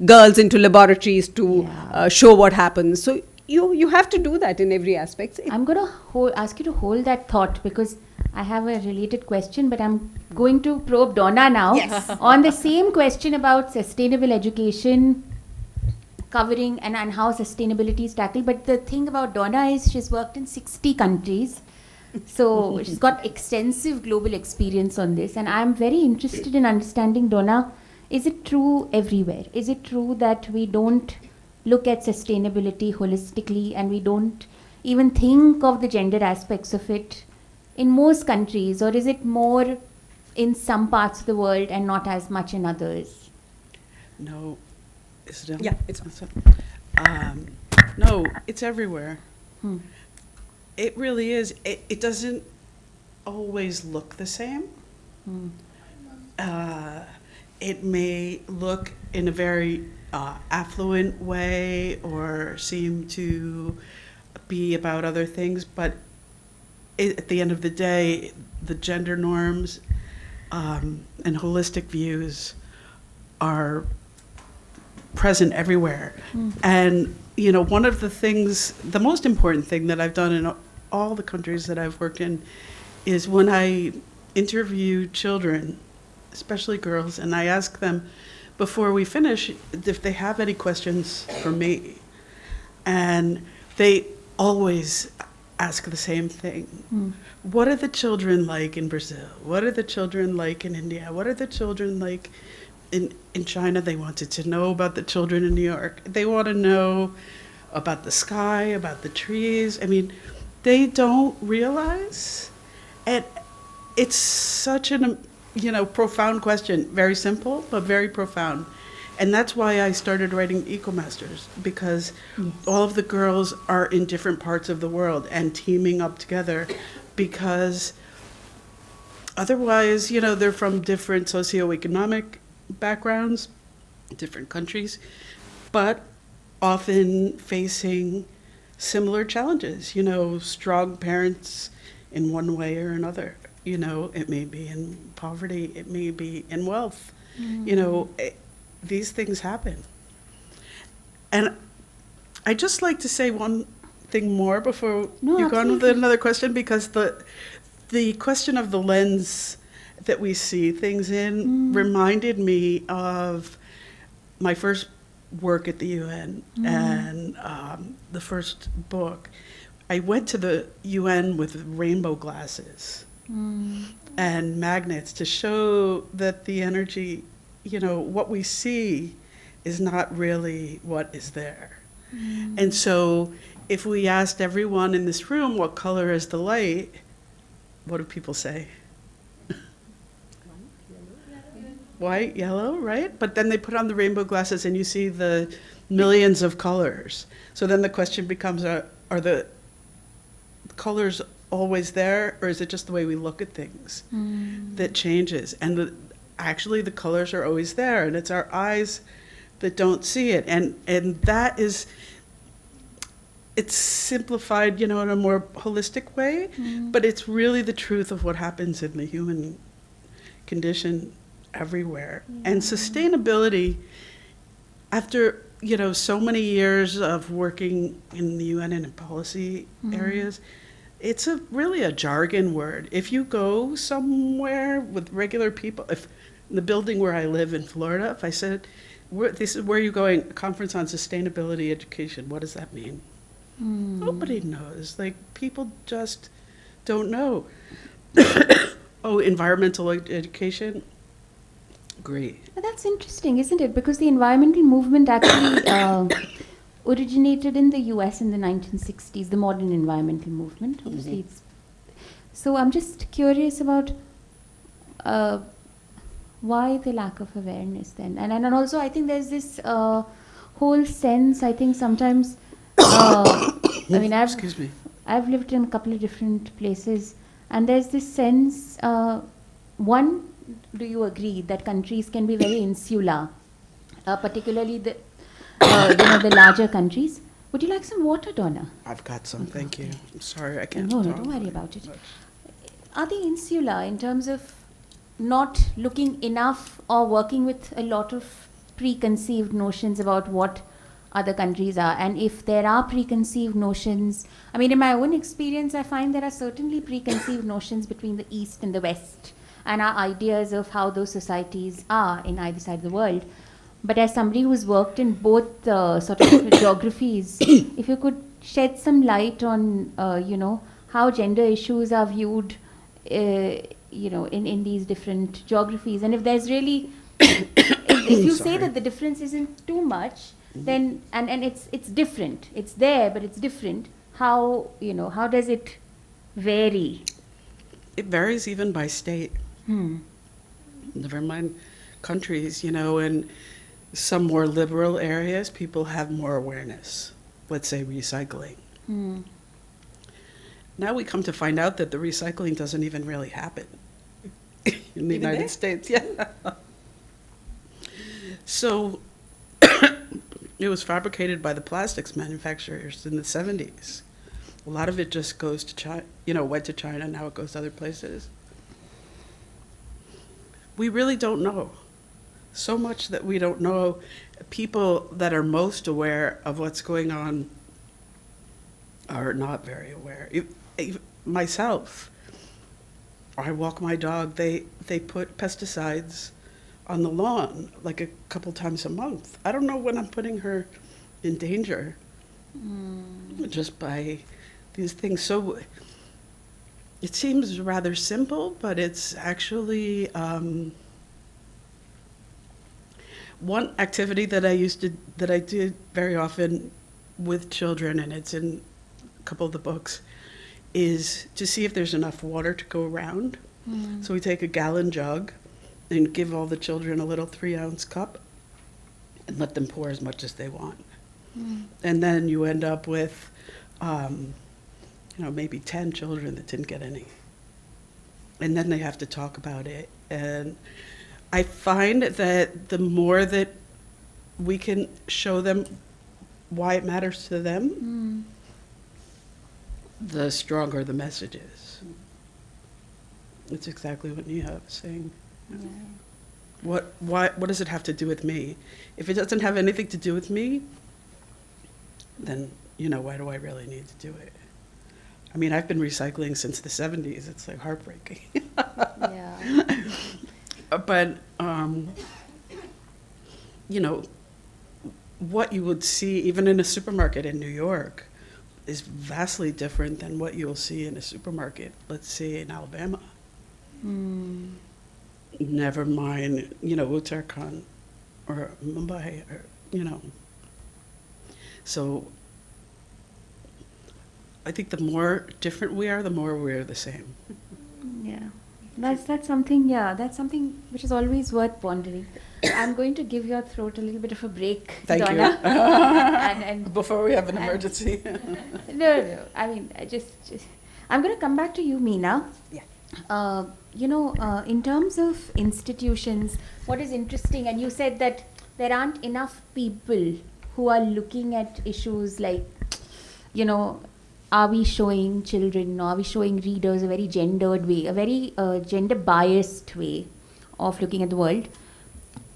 girls into laboratories to show what happens. So, you have to do that in every aspect. I'm going to ask you to hold that thought, because I have a related question, but I'm going to probe Donna now on the same question about sustainable education covering and how sustainability is tackled. But the thing about Donna is she's worked in 60 countries. So she's got extensive global experience on this. And I'm very interested in understanding, Donna, is it true everywhere? Is it true that we don't look at sustainability holistically and we don't even think of the gender aspects of it in most countries? Or is it more in some parts of the world and not as much in others? No. Is it on? Yeah, it's on. No, it's everywhere. It really is. It doesn't always look the same. It may look in a very affluent way or seem to be about other things, but at the end of the day, the gender norms and holistic views are present everywhere. And one of the things, the most important thing that I've done in all the countries that I've worked in is when I interview children, especially girls, and I ask them before we finish if they have any questions for me, and they always ask the same thing. What are the children like in Brazil? What are the children like in India? What are the children like in China? They wanted to know about the children in New York. They want to know about the sky, about the trees. I mean, they don't realize. And it's such an, profound question. Very simple, but very profound. And that's why I started writing EcoMasters, because all of the girls are in different parts of the world and teaming up together, because otherwise, they're from different socioeconomic backgrounds, different countries, but often facing similar challenges. Strong parents in one way or another. It may be in poverty, it may be in wealth. These things happen. And I'd just like to say one thing more before you go on with another question, because the question of the lens that we see things in reminded me of my first work at the UN and the first book. I went to the UN with rainbow glasses and magnets to show that the energy, what we see is not really what is there. And so if we asked everyone in this room what color is the light, what do people say? White, yellow, right? But then they put on the rainbow glasses and you see the millions of colors. So then the question becomes, are the colors always there, or is it just the way we look at things that changes? And actually the colors are always there, and it's our eyes that don't see it. And that is, it's simplified, in a more holistic way, but it's really the truth of what happens in the human condition. everywhere. And sustainability, after so many years of working in the UN and in policy areas, it's really a jargon word. If you go somewhere with regular people, if in the building where I live in Florida, if I said, this is where you're going, a conference on sustainability education, what does that mean? Nobody knows. Like, people just don't know. Oh, environmental education? Great. That's interesting, isn't it? Because the environmental movement actually originated in the US in the 1960s, the modern environmental movement. Obviously, so I'm just curious about why the lack of awareness then. And also, I think there's this whole sense, I think sometimes, Excuse me. I've lived in a couple of different places, and there's this sense, one, do you agree that countries can be very insular, particularly the larger countries? Would you like some water, Donna? I've got some, thank you. I'm sorry, I can't No, talk don't worry about it. much. Are they insular in terms of not looking enough or working with a lot of preconceived notions about what other countries are? And if there are preconceived notions, I mean, in my own experience, I find there are certainly preconceived notions between the East and the West, and our ideas of how those societies are in either side of the world. But as somebody who's worked in both sort of geographies, if you could shed some light on, how gender issues are viewed, in these different geographies, and if there's really, if you say that the difference isn't too much, then and it's different, it's there, but it's different. How does it vary? It varies even by state. Never mind countries, in some more liberal areas, people have more awareness. Let's say recycling. Now we come to find out that the recycling doesn't even really happen in the United States. Yeah. So it was fabricated by the plastics manufacturers in the 70s. A lot of it just goes to China, went to China, now it goes to other places. We really don't know. So much that we don't know. People that are most aware of what's going on are not very aware. Myself, I walk my dog, they put pesticides on the lawn like a couple times a month. I don't know when I'm putting her in danger just by these things. So it seems rather simple, but it's actually one activity that I did very often with children, and it's in a couple of the books, is to see if there's enough water to go around. So we take a gallon jug and give all the children a little 3-ounce cup and let them pour as much as they want. And then you end up with, maybe 10 children that didn't get any. And then they have to talk about it. And I find that the more that we can show them why it matters to them, the stronger the message is. It's exactly what Neha was saying. Yeah. What does it have to do with me? If it doesn't have anything to do with me, then, why do I really need to do it? I mean, I've been recycling since the 70s. It's like heartbreaking. Yeah. But, what you would see even in a supermarket in New York is vastly different than what you'll see in a supermarket, let's say in Alabama. Never mind, Uttarakhand or Mumbai, or, So I think the more different we are, the more we're the same. Yeah. That's something, that's something which is always worth pondering. I'm going to give your throat a little bit of a break, Thank Donna. you. and Before we have an emergency. No. I mean, I'm going to come back to you, Meena. Yeah. In terms of institutions, what is interesting, and you said that there aren't enough people who are looking at issues like, are we showing children, or are we showing readers a very gendered way, a very gender-biased way of looking at the world.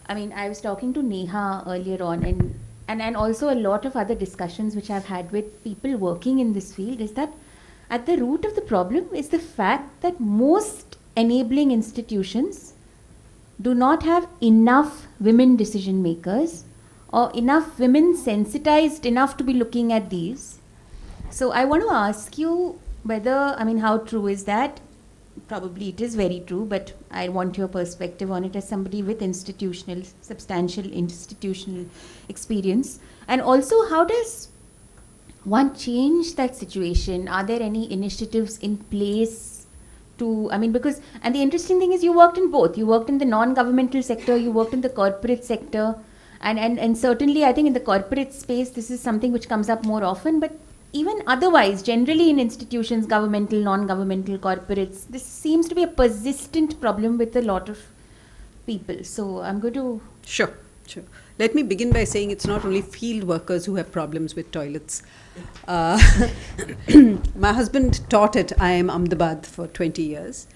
I mean, I was talking to Neha earlier on, and also a lot of other discussions which I've had with people working in this field, is that at the root of the problem is the fact that most enabling institutions do not have enough women decision makers or enough women sensitized enough to be looking at these. So I want to ask you whether, I mean, how true is that? Probably it is very true, but I want your perspective on it as somebody with substantial institutional experience. And also, how does one change that situation? Are there any initiatives in place to, I mean, because, and the interesting thing is you worked in both. You worked in the non-governmental sector, you worked in the corporate sector, and certainly I think in the corporate space, this is something which comes up more often, but even otherwise, generally in institutions, governmental, non-governmental, corporates, this seems to be a persistent problem with a lot of people. So I'm going to... Sure. Let me begin by saying it's not only field workers who have problems with toilets. My husband taught at IIM Ahmedabad for 20 years,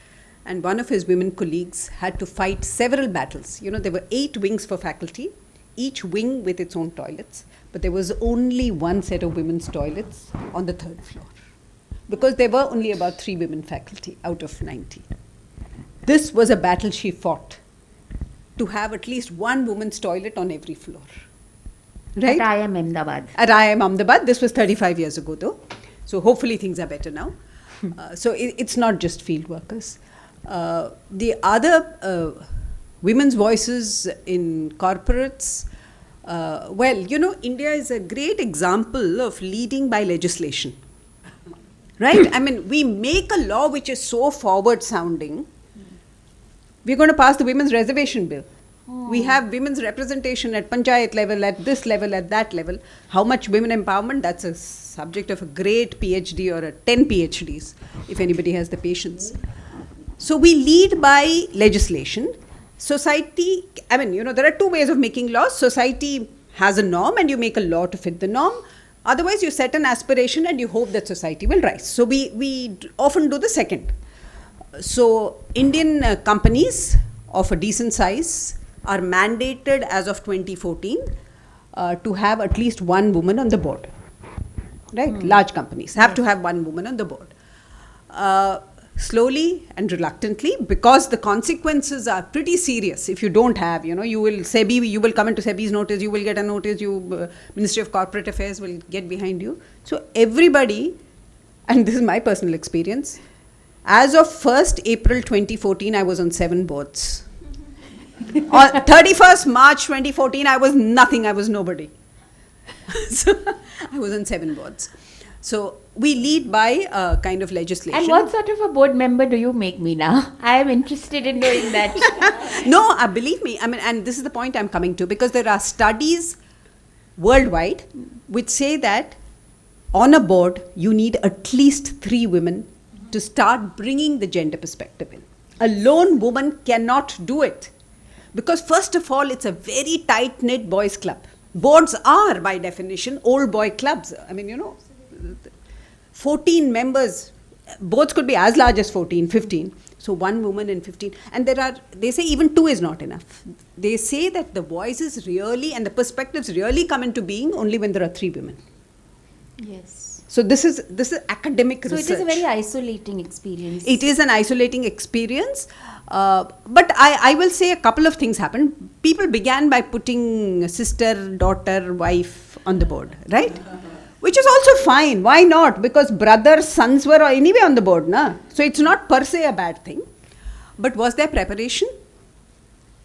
and one of his women colleagues had to fight several battles. You know, there were 8 wings for faculty, each wing with its own toilets, but there was only one set of women's toilets on the 3rd floor, because there were only about 3 women faculty out of 90. This was a battle she fought, to have at least one woman's toilet on every floor. Right? At IIM Ahmedabad. At IIM Ahmedabad. This was 35 years ago though. So hopefully things are better now. So it's not just field workers. The other women's voices in corporates, well, you know, India is a great example of leading by legislation. Right? I mean, we make a law which is so forward sounding. We're going to pass the women's reservation bill. We have women's representation at panchayat level, at this level, at that level. How much women empowerment? That's a subject of a great PhD or 10 PhDs, if anybody has the patience. So we lead by legislation. Society, I mean, you know, there are 2 ways of making laws. Society has a norm and you make a law to fit the norm. Otherwise, you set an aspiration and you hope that society will rise. So we often do the second. So Indian companies of a decent size are mandated as of 2014 to have at least one woman on the board. Right? Large companies have to have one woman on the board. Slowly and reluctantly, because the consequences are pretty serious. If you don't have, you know, you will come into SEBI's notice, you will get a notice, Ministry of Corporate Affairs will get behind you. So everybody, and this is my personal experience, as of 1st April 2014, I was on 7 boards. On 31st March 2014, I was nothing, I was nobody. So I was on 7 boards. So we lead by kind of legislation. And what sort of a board member do you make me now? I am interested in knowing that. No, believe me, I mean, and this is the point I'm coming to, because there are studies worldwide which say that on a board, you need at least 3 women to start bringing the gender perspective in. A lone woman cannot do it, because first of all, it's a very tight-knit boys' club. Boards are, by definition, old boy clubs. I mean, you know, 14 members, boards could be as large as 14, 15. So 1 woman and 15. And they say even 2 is not enough. They say that the voices really and the perspectives really come into being only when there are 3 women. Yes. So this is academic research. So it is a very isolating experience. It is an isolating experience. But I will say a couple of things happened. People began by putting sister, daughter, wife on the board, right? Which is also fine. Why not? Because brothers, sons were anyway on the board, na? So it's not per se a bad thing. But was there preparation?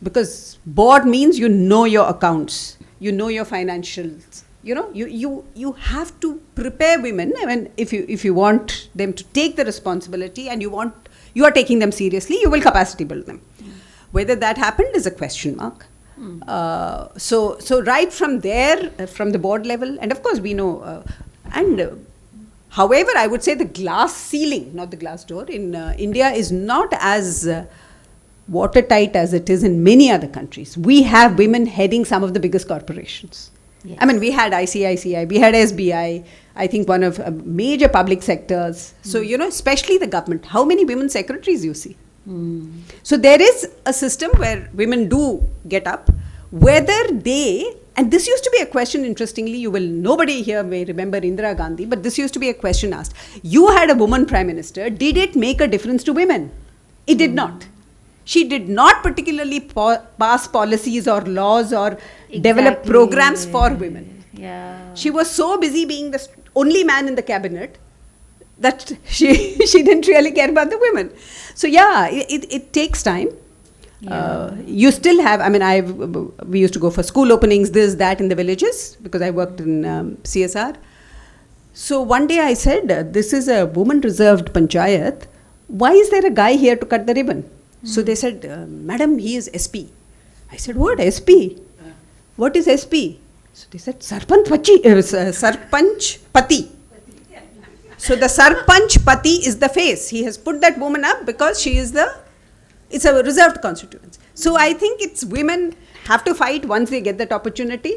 Because board means you know your accounts, you know your financials. You know, you have to prepare women. I mean, if you want them to take the responsibility and you are taking them seriously, you will capacity build them. Whether that happened is a question mark. So right from there, from the board level, and of course we know, however, I would say the glass ceiling, not the glass door, in India is not as watertight as it is in many other countries. We have women heading some of the biggest corporations. Yes. I mean, we had ICSE, we had SBI, I think one of major public sectors. So, you know, especially the government, how many women secretaries you see? So there is a system where women do get up, whether they, and this used to be a question, interestingly, nobody here may remember Indira Gandhi, but this used to be a question asked. You had a woman prime minister, did it make a difference to women? It did not. She did not particularly pass policies or laws or develop programs for women. Yeah. She was so busy being the only man in the cabinet that she didn't really care about the women. So yeah, it takes time. You still have, we used to go for school openings, this, that in the villages, because I worked in CSR. So one day I said, this is a woman reserved panchayat. Why is there a guy here to cut the ribbon? So they said, Madam, he is SP. I said, what, SP? What is SP? So they said, Sarpanch Pati. So the Sarpanch Pati is the face. He has put that woman up because she is it's a reserved constituency. So I think it's women have to fight once they get that opportunity.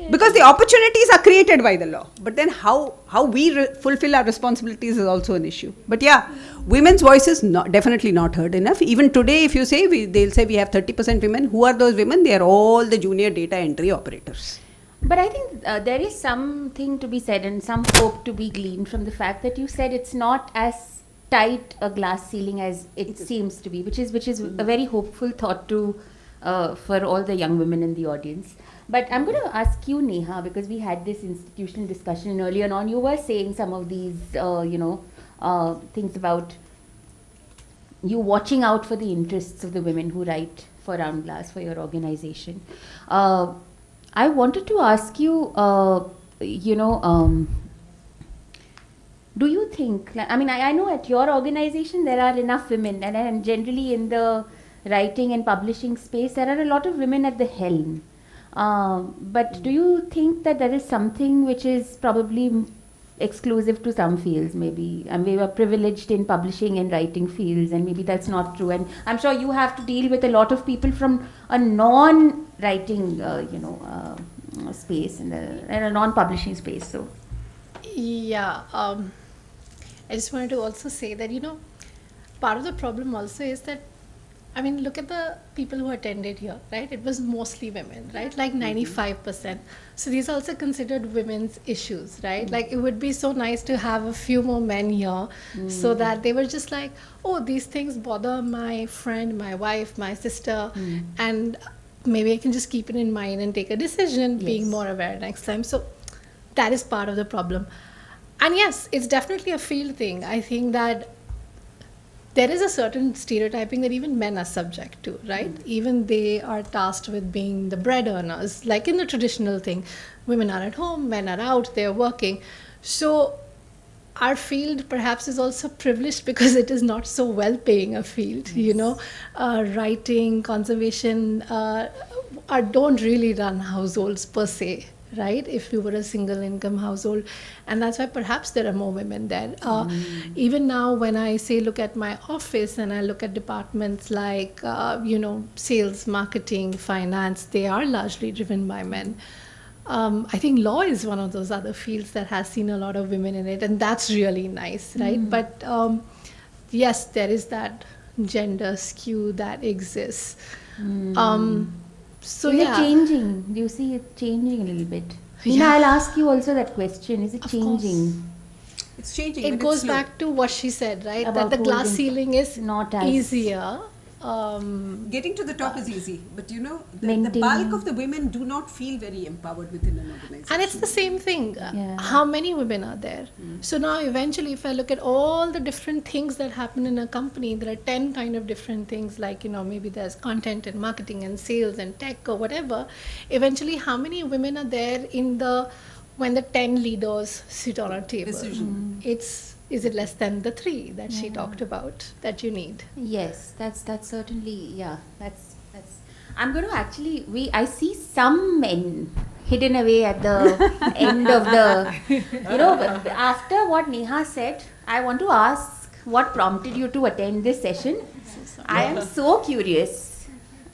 Because the opportunities are created by the law. But then how we fulfill our responsibilities is also an issue. But yeah, women's voice is definitely not heard enough. Even today, if you say, they'll say we have 30% women. Who are those women? They are all the junior data entry operators. But I think there is something to be said and some hope to be gleaned from the fact that you said it's not as tight a glass ceiling as it seems to be, which is a very hopeful thought for all the young women in the audience. But I'm going to ask you, Neha, because we had this institutional discussion earlier on. You were saying some of these, things about you watching out for the interests of the women who write for Round Glass, for your organization. I wanted to ask you, do you think, I know at your organization there are enough women, and generally in the writing and publishing space there are a lot of women at the helm. But do you think that there is something which is probably exclusive to some fields, maybe? And we were privileged in publishing and writing fields, and maybe that's not true. And I'm sure you have to deal with a lot of people from a non-writing, space and a non-publishing space. So, yeah, I just wanted to also say that part of the problem also is that look at the people who attended here, right? It was mostly women, right? Like 95%. So these are also considered women's issues, right? Like it would be so nice to have a few more men here so that they were just like, oh, these things bother my friend, my wife, my sister, and maybe I can just keep it in mind and take a decision, being more aware next time. So that is part of the problem. And yes, it's definitely a field thing. I think that there is a certain stereotyping that even men are subject to, right? Even they are tasked with being the bread earners, like in the traditional thing. Women are at home, men are out, they're working. So our field perhaps is also privileged because it is not so well paying a field, writing, conservation, don't really run households per se, right? If we were a single income household. And that's why perhaps there are more women there. Even now when I say look at my office and I look at departments like, sales, marketing, finance, they are largely driven by men. I think law is one of those other fields that has seen a lot of women in it, and that's really nice, right? But yes, there is that gender skew that exists. So is yeah. it changing? Do you see it changing a little bit? Yeah. I'll ask you also that question. Is it changing? It's changing. It goes back to what she said, right? About that the glass holding ceiling is not as easier. Getting to the top is easy, but the Maintaining. bulk of the women do not feel very empowered within an organization. And it's the same thing. Yeah. How many women are there? So now eventually if I look at all the different things that happen in a company, there are 10 kind of different things, like, maybe there's content and marketing and sales and tech or whatever. Eventually how many women are there when the 10 leaders sit on a table? Decision. Is it less than the 3 that she talked about that you need? Yes, that's certainly, that's I'm going to actually, I see some men hidden away at the end of the, after what Neha said, I want to ask what prompted you to attend this session. I am so curious.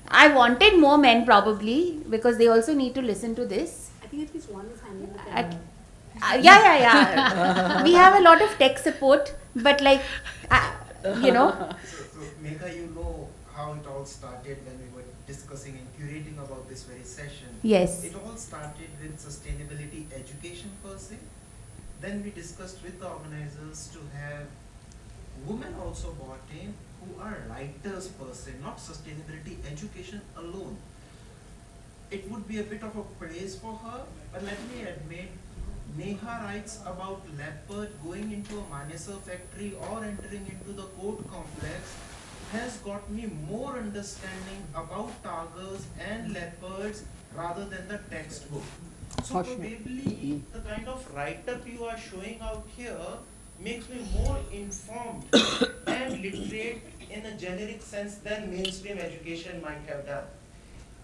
I wanted more men probably because they also need to listen to this. I think at least one is handling the camera. Yeah. We have a lot of tech support, but like, you know. So Megha, you know how it all started when we were discussing and curating about this very session. Yes. It all started with sustainability education per se. Then we discussed with the organizers to have women also brought in who are writers per se, not sustainability education alone. It would be a bit of a praise for her, but let me admit, Neha writes about leopard going into a Manesar factory or entering into the court complex has got me more understanding about tigers and leopards rather than the textbook. So probably the kind of write-up you are showing out here makes me more informed and literate in a generic sense than mainstream education might have done.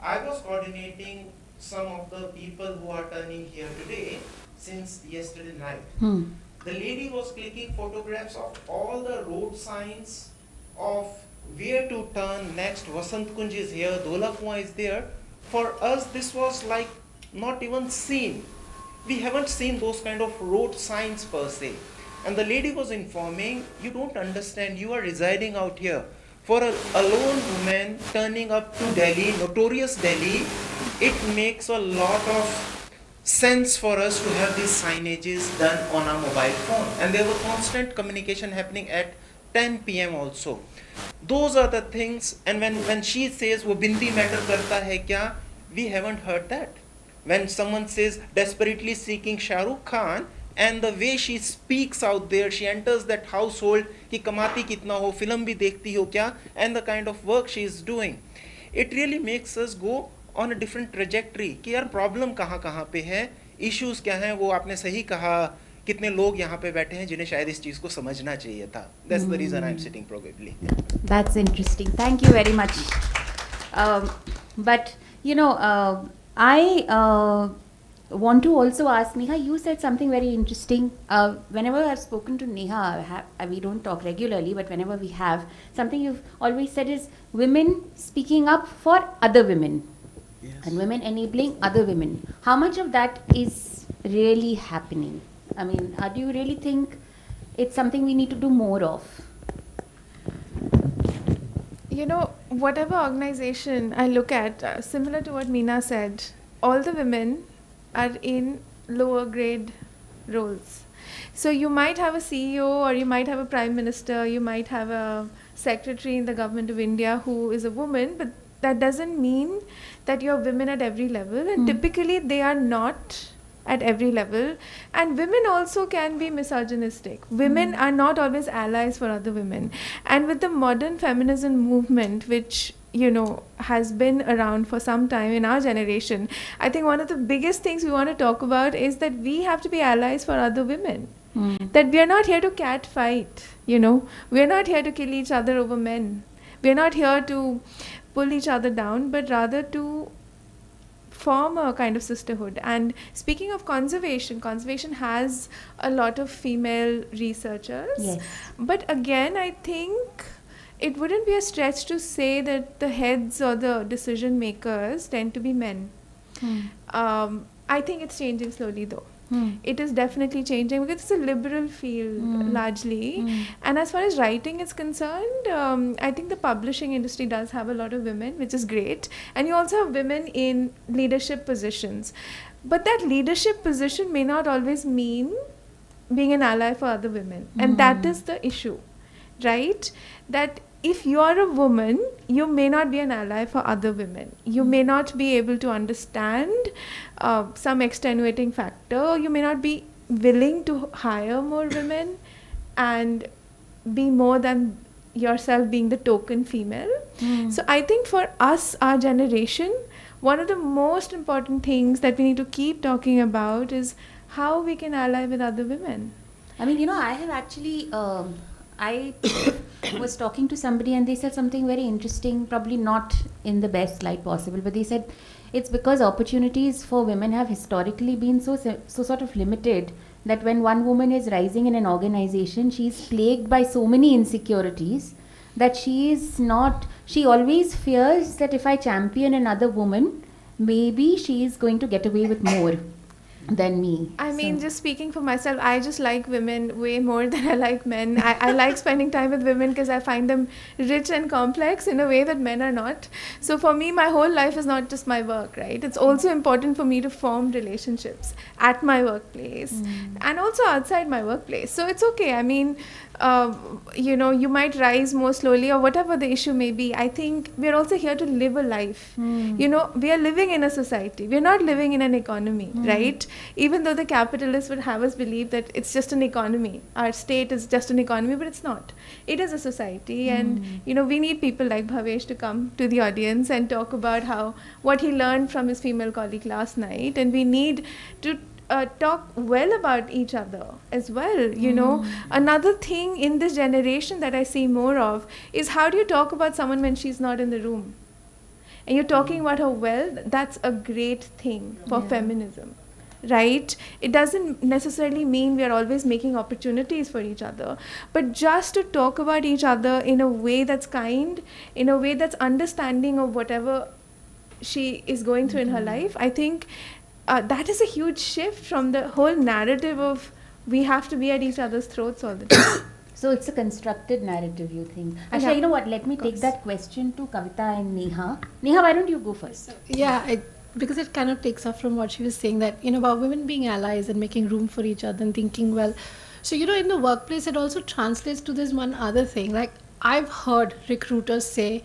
I was coordinating some of the people who are turning here today since yesterday night. The lady was clicking photographs of all the road signs of where to turn next. Vasant Kunj is here, Dhola Kuan is there. For us, this was like not even seen. We haven't seen those kind of road signs per se. And the lady was informing, you don't understand, you are residing out here. For a lone woman turning up to Delhi, notorious Delhi, it makes a lot of sense for us to have these signages done on our mobile phone. And there was constant communication happening at 10 p.m. also. Those are the things, and when she says, wo bindi matter karta hai kya, we haven't heard that. When someone says, desperately seeking Shah Rukh Khan, and the way she speaks out there, she enters that household, ki kamati kitna ho, film bhi dekhti ho kya, and the kind of work she is doing. It really makes us go on a different trajectory, कि यार problem कहाँ पे है, issues क्या हैं, वो आपने सही कहा, कितने लोग यहाँ पे बैठे हैं जिन्हें शायद इस चीज़ को समझना चाहिए था. That's the reason I'm sitting probably. That's interesting. Thank you very much. But, you know, I want to also ask Neha, you said something very interesting. Whenever I've spoken to Neha, we don't talk regularly, but whenever we have, something you've always said is women speaking up for other women. Yes. And women enabling other women. How much of that is really happening? I mean, do you really think it's something we need to do more of? You know, whatever organization I look at, similar to what Meena said, all the women are in lower grade roles. So you might have a CEO, or you might have a Prime Minister, you might have a secretary in the government of India who is a woman, but that doesn't mean that you're women at every level, and typically they are not at every level. And women also can be misogynistic. Women are not always allies for other women. And with the modern feminism movement, which, you know, has been around for some time in our generation, I think one of the biggest things we want to talk about is that we have to be allies for other women. That we are not here to cat fight, you know. We are not here to kill each other over men. We are not here to pull each other down, but rather to form a kind of sisterhood. And speaking of conservation has a lot of female researchers. Yes. But again, I think it wouldn't be a stretch to say that the heads or the decision makers tend to be men. I think it's changing slowly though. It is definitely changing because it's a liberal field largely. And as far as writing is concerned, I think the publishing industry does have a lot of women, which is great. And you also have women in leadership positions. But that leadership position may not always mean being an ally for other women. And that is the issue, right? That if you are a woman, you may not be an ally for other women. You may not be able to understand some extenuating factor. You may not be willing to hire more women and be more than yourself being the token female. So I think for us, our generation, one of the most important things that we need to keep talking about is how we can ally with other women. I mean, you know, I have actually, I was talking to somebody and they said something very interesting, probably not in the best light possible, but they said it's because opportunities for women have historically been so sort of limited that when one woman is rising in an organization, she's plagued by so many insecurities that she always fears that if I champion another woman, maybe she is going to get away with more. than me. I mean, So- just speaking for myself, I just like women way more than I like men. I like spending time with women because I find them rich and complex in a way that men are not. So for me, my whole life is not just my work, right? It's also important for me to form relationships at my workplace and also outside my workplace. So it's okay. I mean, you might rise more slowly or whatever the issue may be. I think we're also here to live a life. We are living in a society. We're not living in an economy, right? Even though the capitalists would have us believe that it's just an economy, our state is just an economy, but it's not. It is a society, and we need people like Bhavesh to come to the audience and talk about what he learned from his female colleague last night, and we need to talk well about each other as well. Another thing in this generation that I see more of is, how do you talk about someone when she's not in the room? And you're talking about her well, that's a great thing for feminism. Right? It doesn't necessarily mean we are always making opportunities for each other, but just to talk about each other in a way that's kind, in a way that's understanding of whatever she is going through in her life. I think that is a huge shift from the whole narrative of we have to be at each other's throats all the time. So it's a constructed narrative, you think? Actually, Yeah, you know what? Let me take that question to Kavita and Neha. Neha, why don't you go first? Yeah, because it kind of takes off from what she was saying, that, about women being allies and making room for each other and thinking, well, so, in the workplace, it also translates to this one other thing. Like, I've heard recruiters say,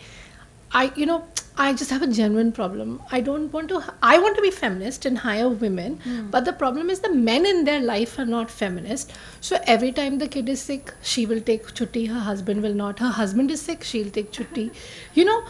I just have a genuine problem. I want to be feminist and hire women, but the problem is the men in their life are not feminist. So every time the kid is sick, she will take chutti, her husband will not. Her husband is sick, she'll take chutti.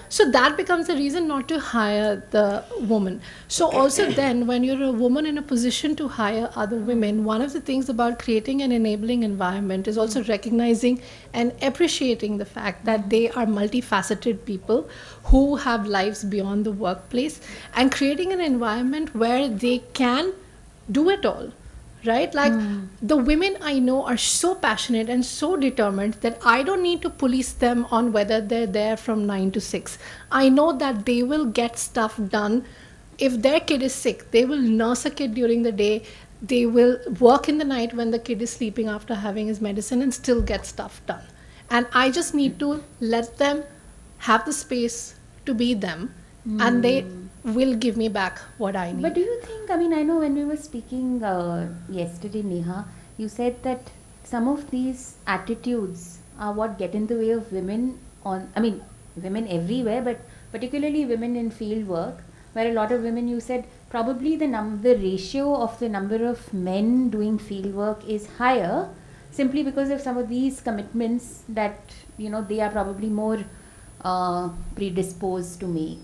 So that becomes a reason not to hire the woman. So also then, when you're a woman in a position to hire other women, one of the things about creating an enabling environment is also recognizing and appreciating the fact that they are multifaceted people who have lives beyond the workplace, and creating an environment where they can do it all, right? Like, the women I know are so passionate and so determined that I don't need to police them on whether they're there from 9 to 6. I know that they will get stuff done. If their kid is sick, they will nurse a kid during the day. They will work in the night when the kid is sleeping after having his medicine and still get stuff done. And I just need to let them have the space to be them, and they will give me back what I need. But do you think, I know when we were speaking yesterday, Neha, you said that some of these attitudes are what get in the way of women women everywhere, but particularly women in field work, where a lot of women, you said, probably the ratio of the number of men doing field work is higher, simply because of some of these commitments that, they are probably more predisposed to make.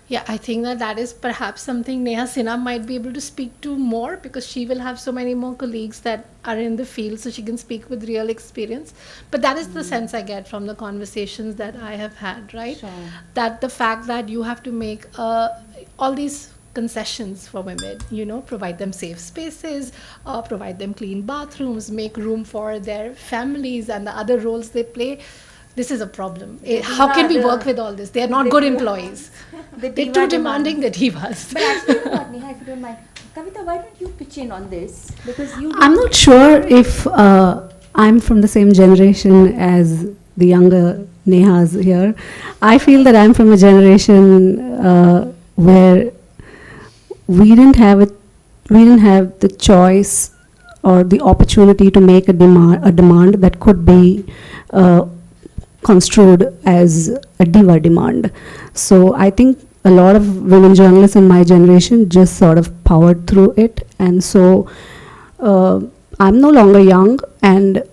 Yeah, I think that is perhaps something Neha Sinha might be able to speak to more, because she will have so many more colleagues that are in the field, so she can speak with real experience. But that is the sense I get from the conversations that I have had, right? Sure. That the fact that you have to make all these concessions for women, provide them safe spaces, provide them clean bathrooms, make room for their families and the other roles they play. This is a problem. How can we work with all this? They are not good employees. They're too demanding, the divas. But actually, you know what, Neha, if you don't mind, Kavita, why don't you pitch in on this? Because I'm not sure if I'm from the same generation as the younger Nehas here. I feel that I'm from a generation where we didn't have the choice or the opportunity to make a demand that could be construed as a diva demand. So I think a lot of women journalists in my generation just sort of powered through it, and so I'm no longer young, and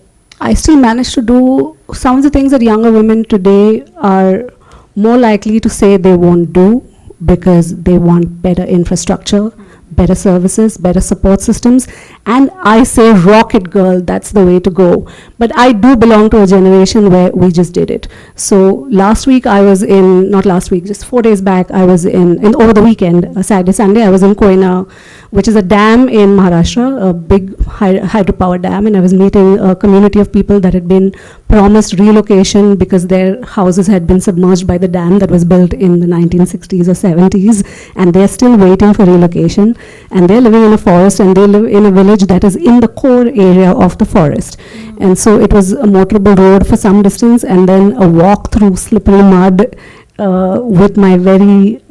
I still managed to do some of the things that younger women today are more likely to say they won't do, because they want better infrastructure, better services, better support systems. And I say, rock it, girl, that's the way to go. But I do belong to a generation where we just did it. So last week I was in, not last week, just 4 days back, I was in over the weekend, Saturday, Sunday, I was in Koina, which is a dam in Maharashtra, a big hydropower dam, and I was meeting a community of people that had been promised relocation because their houses had been submerged by the dam that was built in the 1960s or 70s, and they're still waiting for relocation. and they're living in a forest, and they live in a village that is in the core area of the forest. And so it was a motorable road for some distance, and then a walk through slippery mud with my very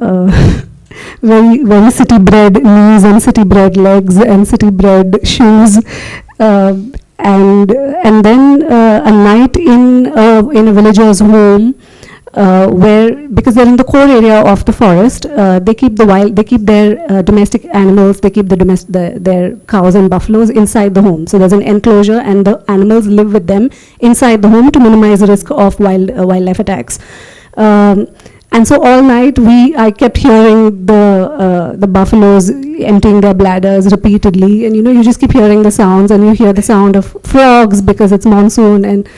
very city-bred knees and city-bred legs and city-bred shoes, and then a night in a villager's home, where, because they're in the core area of the forest, they keep their domestic animals, they keep their cows and buffaloes inside the home. So there's an enclosure, and the animals live with them inside the home to minimize the risk of wildlife attacks. And so all night I kept hearing the buffaloes emptying their bladders repeatedly, and you just keep hearing the sounds, and you hear the sound of frogs because it's monsoon, and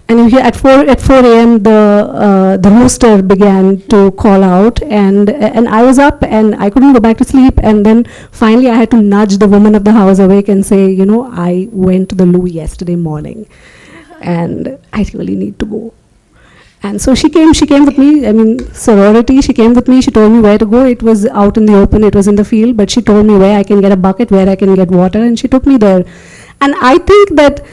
you hear at 4 a.m. the rooster began to call out, and I was up and I couldn't go back to sleep, and then finally I had to nudge the woman of the house awake and say, I went to the loo yesterday morning, and I really need to go. And so she came with me, sorority, she came with me, she told me where to go. It was out in the open, it was in the field, but she told me where I can get a bucket, where I can get water, and she took me there. And I think that,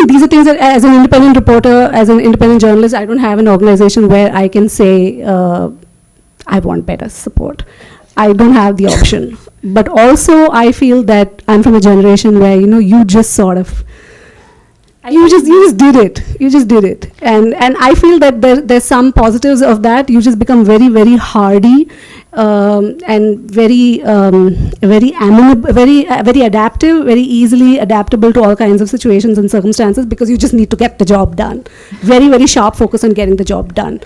these are things that as an independent reporter, as an independent journalist, I don't have an organization where I can say, I want better support. I don't have the option. But also I feel that I'm from a generation where, you just sort of, you just did it, and I feel that there's some positives of that. You just become very, very hardy, and very amenable, very adaptive, very easily adaptable to all kinds of situations and circumstances, because you just need to get the job done. Very, very sharp focus on getting the job done.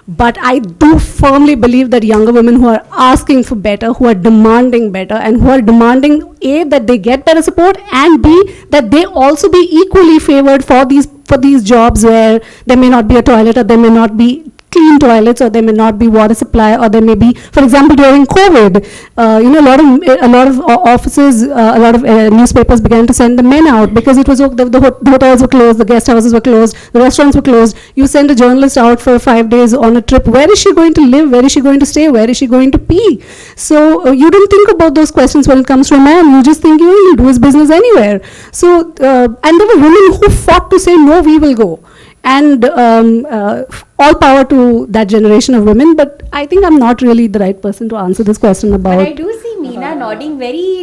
But I do firmly believe that younger women who are asking for better, who are demanding better, and who are demanding A, that they get better support, and B, that they also be equally favored for these jobs where there may not be a toilet, or there may not be clean toilets, or there may not be water supply, or there may be, for example, during COVID, a lot of offices, a lot of newspapers began to send the men out because it was the hotels were closed, the guest houses were closed, the restaurants were closed. You send a journalist out for 5 days on a trip. Where is she going to live? Where is she going to stay? Where is she going to pee? So you don't think about those questions when it comes to a man. You just think he'll do his business anywhere. So and there were women who fought to say, no, we will go. And all power to that generation of women, but I think I'm not really the right person to answer this question about. But I do see Meena nodding very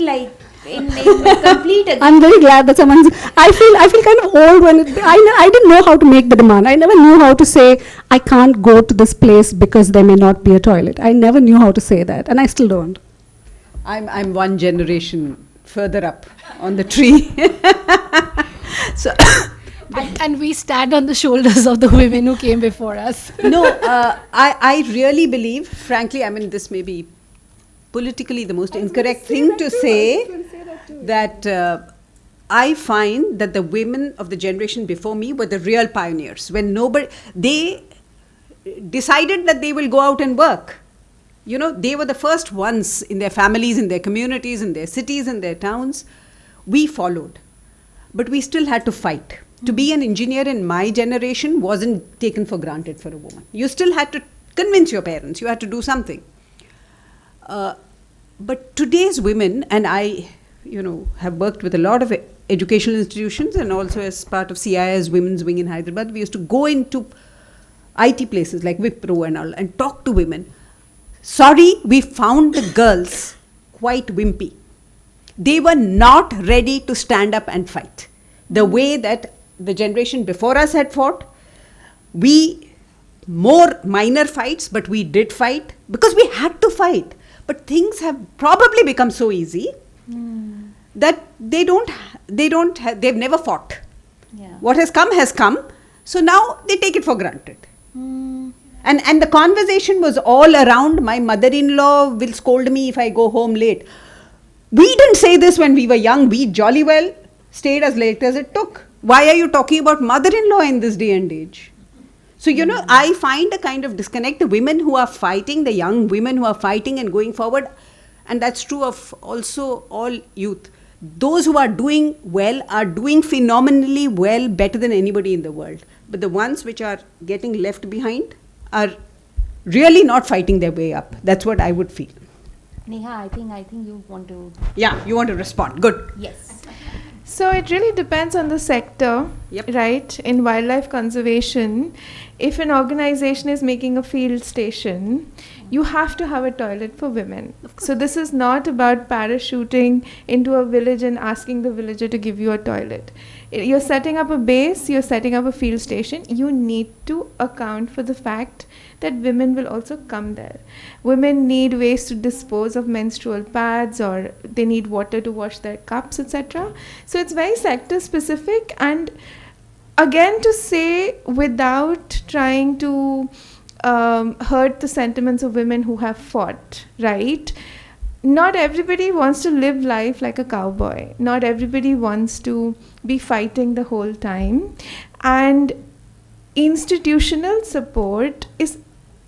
in complete agreement. I'm very glad that someone's. I feel kind of old when I didn't know how to make the demand. I never knew how to say I can't go to this place because there may not be a toilet. I never knew how to say that, and I still don't. I'm one generation further up on the tree. So. And we stand on the shoulders of the women who came before us. No, I really believe, frankly, this may be politically the most incorrect thing to say, that I find that the women of the generation before me were the real pioneers. When they decided that they will go out and work. They were the first ones in their families, in their communities, in their cities, in their towns. We followed, but we still had to fight. To be an engineer in my generation wasn't taken for granted for a woman. You still had to convince your parents. You had to do something. But today's women, and I, have worked with a lot of educational institutions, and also as part of CII's Women's Wing in Hyderabad, we used to go into IT places like Wipro and all and talk to women. Sorry, we found the girls quite wimpy. They were not ready to stand up and fight. The way that the generation before us had fought, more minor fights, but we did fight because we had to fight. But things have probably become so easy that they've never fought. Yeah. What has come. So now they take it for granted. And the conversation was all around, my mother-in-law will scold me if I go home late. We didn't say this when we were young. We jolly well stayed as late as it took. Why are you talking about mother-in-law in this day and age? So, I find a kind of disconnect. The women who are fighting, the young women who are fighting and going forward, and that's true of also all youth. Those who are doing well are doing phenomenally well, better than anybody in the world. But the ones which are getting left behind are really not fighting their way up. That's what I would feel. Neha, I think you want to. Yeah, you want to respond. Good. Yes. So it really depends on the sector, Yep. right? In wildlife conservation, if an organization is making a field station, you have to have a toilet for women. So this is not about parachuting into a village and asking the villager to give you a toilet. You're setting up a base, you're setting up a field station, you need to account for the fact that women will also come there. Women need ways to dispose of menstrual pads, or they need water to wash their cups, etc. So it's very sector specific, and again, to say without trying to hurt the sentiments of women who have fought, right? Not everybody wants to live life like a cowboy. Not everybody wants to be fighting the whole time. And institutional support is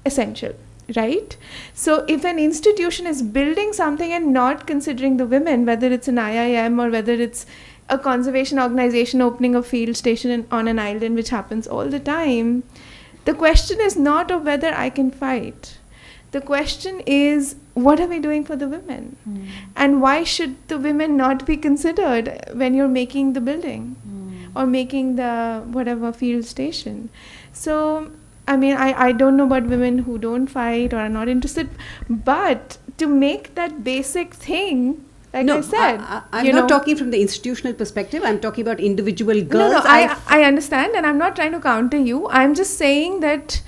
essential, right? So if an institution is building something and not considering the women, whether it's an IIM or whether it's a conservation organization opening a field station on an island, which happens all the time, the question is not of whether I can fight. The question is, what are we doing for the women? And why should the women not be considered when you're making the building or making the whatever field station? So, I mean, I don't know about women who don't fight or are not interested, but to make that basic thing, like No, I said, I'm not talking from the institutional perspective. I'm talking about individual girls. No, I understand, and I'm not trying to counter you. I'm just saying that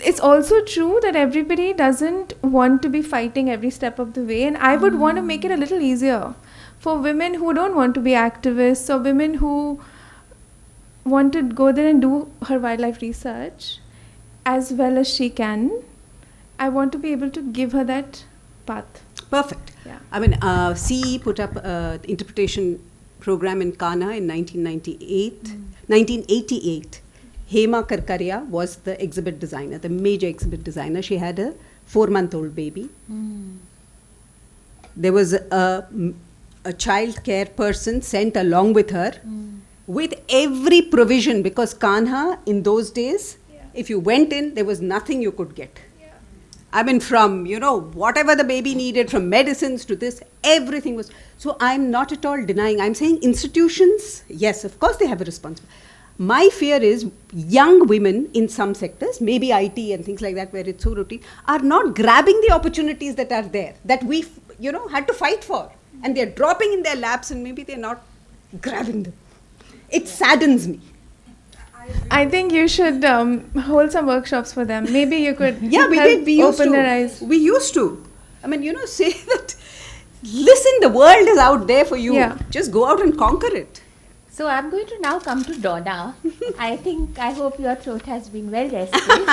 it's also true that everybody doesn't want to be fighting every step of the way, and I would want to make it a little easier for women who don't want to be activists, or women who want to go there and do her wildlife research as well as she can. I want to be able to give her that path. Perfect. Yeah. I mean, CE put up an interpretation program in Kana in 1988. Hema Karkaria was the exhibit designer, the major exhibit designer. She had a 4-month-old baby. There was a child care person sent along with her with every provision, because Kanha in those days, if you went in, there was nothing you could get. I mean, from, whatever the baby needed, from medicines to this, everything was. So I'm not at all denying. I'm saying institutions, yes, of course they have a responsibility. My fear is young women in some sectors, maybe IT and things like that, where it's so routine, are not grabbing the opportunities that are there, that we, had to fight for. And they're dropping in their laps, and maybe they're not grabbing them. It saddens me. I think you should hold some workshops for them. Maybe you could Yeah, we help did. We used open to. their eyes. We used to. I mean, say that, listen, the world is out there for you. Yeah. Just go out and conquer it. So I'm going to now come to Donna. I hope your throat has been well rested.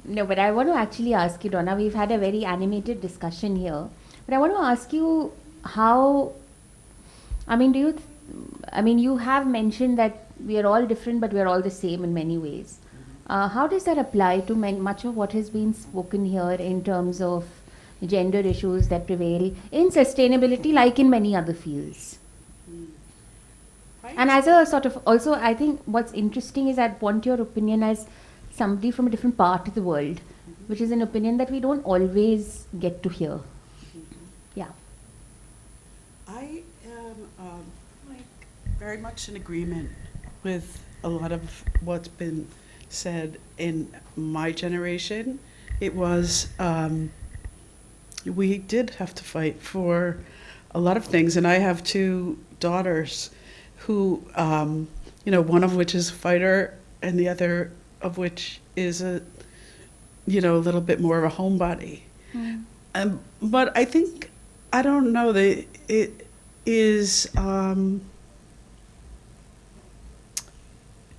No, but I want to actually ask you, Donna, we've had a very animated discussion here. But I want to ask you how, you have mentioned that we are all different, but we are all the same in many ways. How does that apply to much of what has been spoken here in terms of gender issues that prevail in sustainability, like in many other fields? And as a sort of, also, I think what's interesting is I want your opinion as somebody from a different part of the world, which is an opinion that we don't always get to hear. Yeah. I am very much in agreement with a lot of what's been said in my generation. It was, we did have to fight for a lot of things, and I have 2 daughters who, one of which is a fighter and the other of which is a little bit more of a homebody. But I think, I don't know, that it is,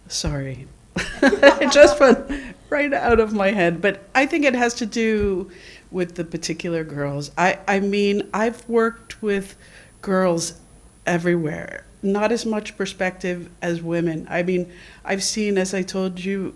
sorry, it just went right out of my head, but I think it has to do with the particular girls. I mean, I've worked with girls everywhere. Not as much perspective as women. I mean, I've seen, as I told you,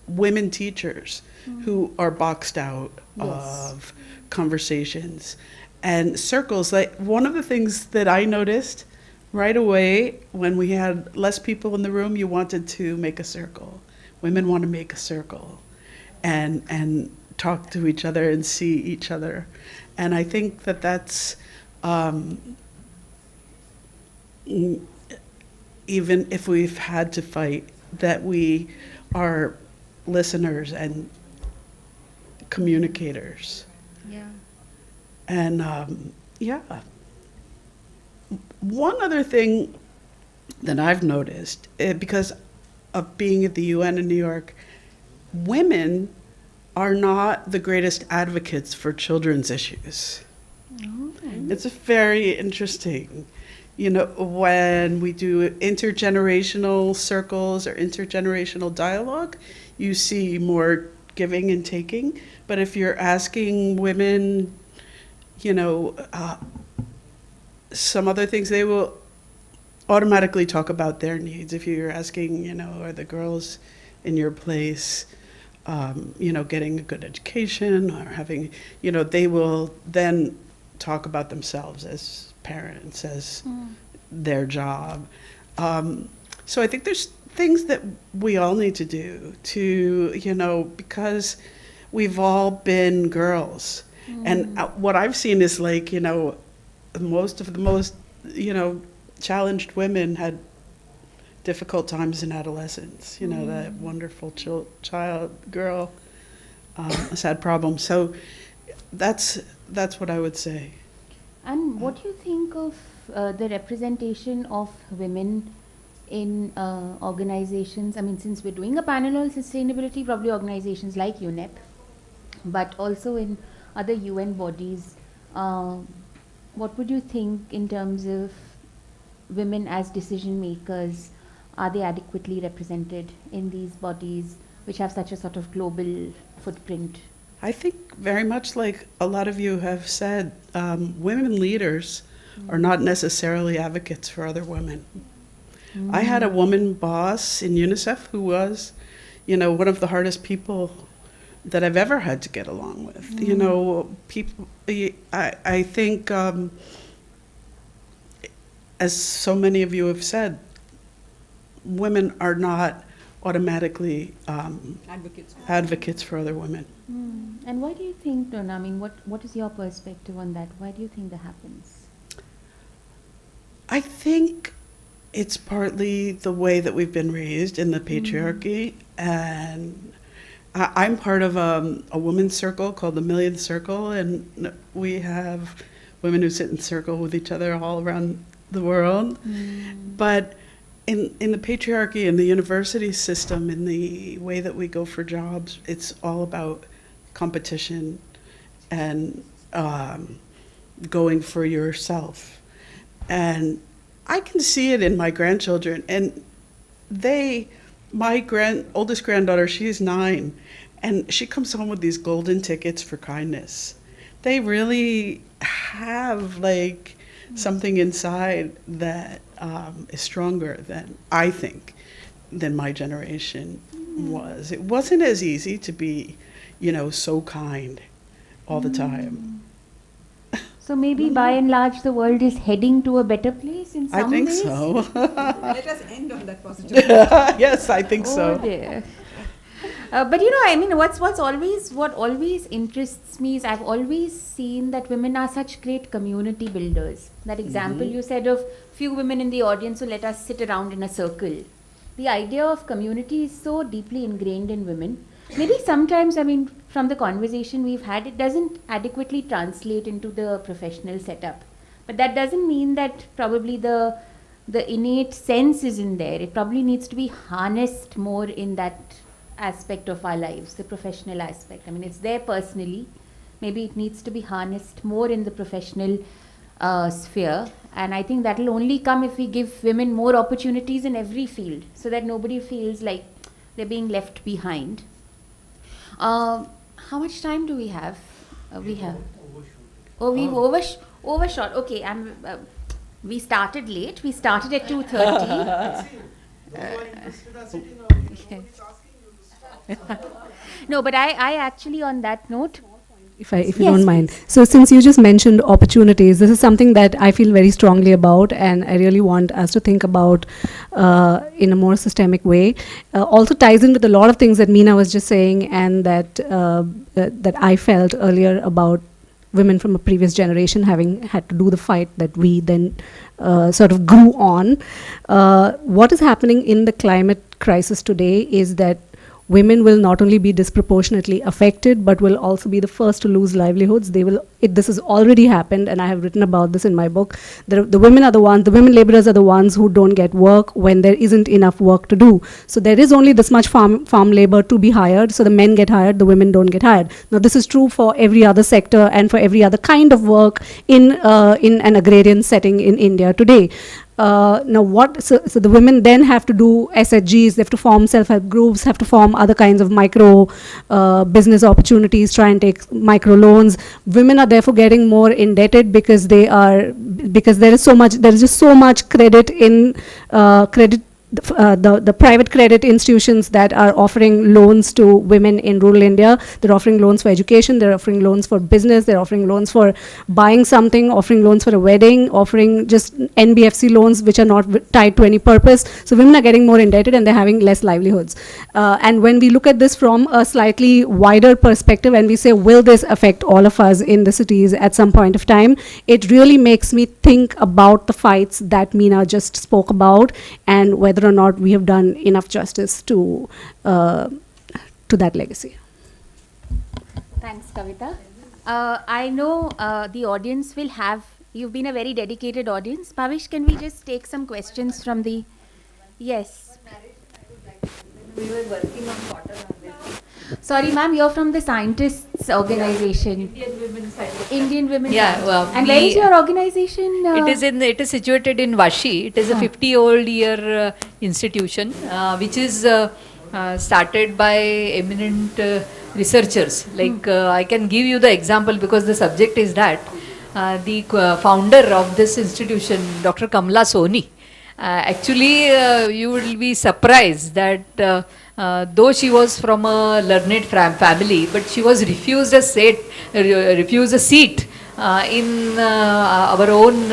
women teachers who are boxed out of conversations and circles. Like, one of the things that I noticed right away when we had less people in the room, you wanted to make a circle. Women want to make a circle and talk to each other and see each other. And I think that that's, even if we've had to fight, that we are listeners and communicators. Yeah. And yeah. One other thing that I've noticed, because of being at the UN in New York, women are not the greatest advocates for children's issues. It's very interesting. You know, when we do intergenerational circles or intergenerational dialogue, you see more giving and taking. But if you're asking women, you know, some other things, they will automatically talk about their needs. If you're asking, you know, are the girls in your place, you know, getting a good education or having, you know, they will then talk about themselves as parents, as their job. So I think there's things that we all need to do to, you know, because we've all been girls. And what I've seen is like, you know, most of the most, you know, challenged women had difficult times in adolescence. You know, that wonderful child, girl, has had problems. So that's what I would say. And what do you think of the representation of women in organizations? I mean, since we're doing a panel on sustainability, probably organizations like UNEP, but also in other UN bodies, what would you think in terms of women as decision makers? Are they adequately represented in these bodies which have such a sort of global footprint? I think very much like a lot of you have said, women leaders are not necessarily advocates for other women. I had a woman boss in UNICEF who was, you know, one of the hardest people that I've ever had to get along with. You know, people, I think, as so many of you have said, women are not automatically advocates for other women. And why do you think, Donna, I mean, what is your perspective on that? Why do you think that happens? I think it's partly the way that we've been raised in the patriarchy. And I'm part of a women's circle called the Millionth Circle, and we have women who sit in circle with each other all around the world. But in the patriarchy and the university system, in the way that we go for jobs, it's all about competition and going for yourself. And I can see it in my grandchildren. And my oldest granddaughter, she's 9, and she comes home with these golden tickets for kindness. They really have like something inside that is stronger than, I think, than my generation was. It wasn't as easy to be, you know, so kind all the time. So maybe by and large the world is heading to a better place in some ways? I think so. Let us end on that positive. Yes, I think so. Oh dear. But you know, I mean, what always interests me is I've always seen that women are such great community builders. That example you said of few women in the audience who let us sit around in a circle. The idea of community is so deeply ingrained in women. Maybe sometimes, I mean, from the conversation we've had, it doesn't adequately translate into the professional setup. But that doesn't mean that probably the innate sense is in there. It probably needs to be harnessed more in that aspect of our lives, the professional aspect. I mean, it's there personally. Maybe it needs to be harnessed more in the professional sphere. And I think that will only come if we give women more opportunities in every field, so that nobody feels like they're being left behind. How much time do we have? We have. Oh, we've overshot. Okay, we started late. We started at 2:30. No, but I actually, on that note, if you Yes, don't mind. please. So since you just mentioned opportunities, this is something that I feel very strongly about, and I really want us to think about in a more systemic way. Also ties in with a lot of things that Meena was just saying, and that I felt earlier about women from a previous generation having had to do the fight that we then sort of grew on. What is happening in the climate crisis today is that women will not only be disproportionately affected, but will also be the first to lose livelihoods. This has already happened, and I have written about this in my book. The women laborers are the ones who don't get work when there isn't enough work to do. So there is only this much farm labor to be hired, so the men get hired, the women don't get hired. Now this is true for every other sector and for every other kind of work in an agrarian setting in India today. So the women then have to do SHGs, they have to form self-help groups, have to form other kinds of micro business opportunities, try and take micro loans. Women are therefore getting more indebted because there is just so much credit in the private credit institutions that are offering loans to women in rural India. They're offering loans for education, they're offering loans for business, they're offering loans for buying something, offering loans for a wedding, offering just NBFC loans which are not tied to any purpose. So women are getting more indebted and they're having less livelihoods. And when we look at this from a slightly wider perspective and we say, will this affect all of us in the cities at some point of time, it really makes me think about the fights that Meena just spoke about and whether or not we have done enough justice to that legacy. Thanks, Kavita. I know the audience will have, you've been a very dedicated audience. Bhavish, can we just take some questions from the, yes. We were working on cotton harvesting. Sorry ma'am, you're from the scientists organization. Indian Women Scientists. Indian Women. Yeah, well, and where is your organization? It is situated in Vashi. It is a 50-old-year institution, which is started by eminent researchers. Like I can give you the example because the subject is that the founder of this institution, Dr. Kamla Soni. Actually, you will be surprised that though she was from a learned family, but she was refused a seat in our own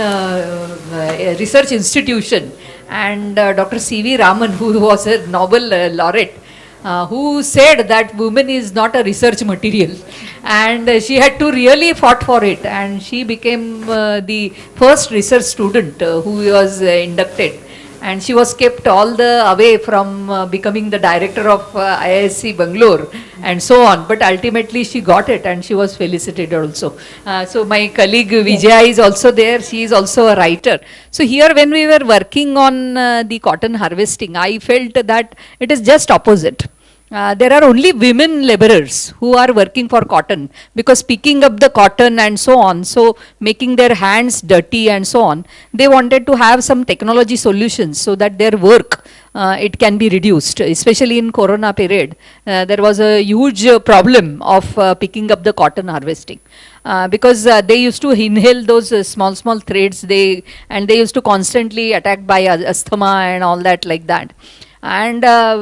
research institution. And Dr. C.V. Raman, who was a Nobel laureate, who said that women is not a research material, and she had to really fought for it, and she became the first research student who was inducted, and she was kept all the away from becoming the director of ICSE Bangalore and so on, but ultimately she got it and she was felicitated also. So my colleague Vijaya is also there, she is also a writer. So here when we were working on the cotton harvesting, I felt that it is just opposite. There are only women laborers who are working for cotton, because picking up the cotton and so on, so making their hands dirty and so on, they wanted to have some technology solutions so that their work it can be reduced. Especially in Corona period, there was a huge problem of picking up the cotton harvesting. Because they used to inhale those small threads, they used to constantly attacked by asthma and all that like that. And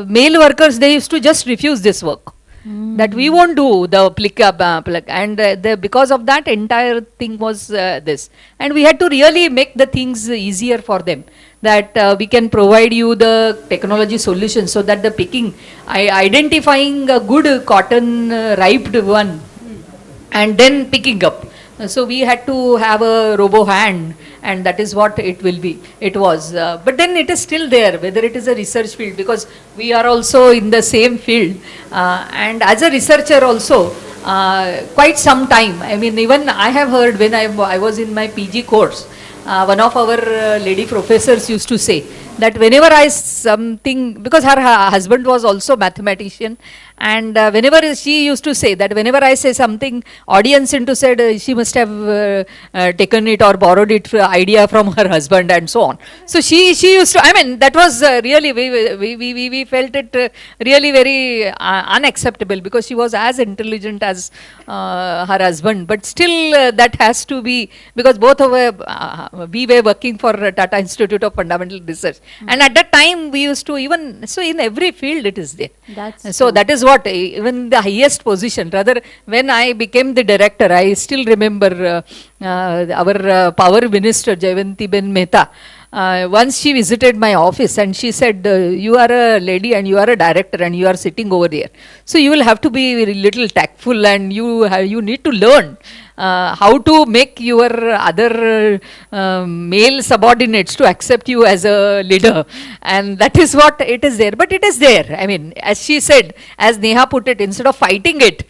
male workers, they used to just refuse this work, that we won't do the and because of that entire thing was this, and we had to really make the things easier for them, that we can provide you the technology solution so that the picking, identifying a good cotton ripe one and then picking up. So we had to have a robo hand, and that is what it will be. It was, but then it is still there, whether it is a research field, because we are also in the same field, and as a researcher also, quite some time. I mean, even I have heard when I was in my PG course, one of our lady professors used to say that whenever I something, because her husband was also mathematician, and whenever she used to say that whenever I say something, audience into said she must have taken it or borrowed it idea from her husband and so on. So she used to, I mean, that was really, we felt it really very unacceptable, because she was as intelligent as her husband, but still that has to be, because both of we were working for Tata Institute of Fundamental Research. And at that time, we used to even, so in every field it is there. That's So true. that is what, even the highest position, rather, when I became the director, I still remember our power minister, Jayanti Ben Mehta. Once she visited my office and she said, you are a lady and you are a director and you are sitting over there. So you will have to be a little tactful and you need to learn how to make your other male subordinates to accept you as a leader. And that is what it is there. But it is there. I mean, as she said, as Neha put it, instead of fighting it,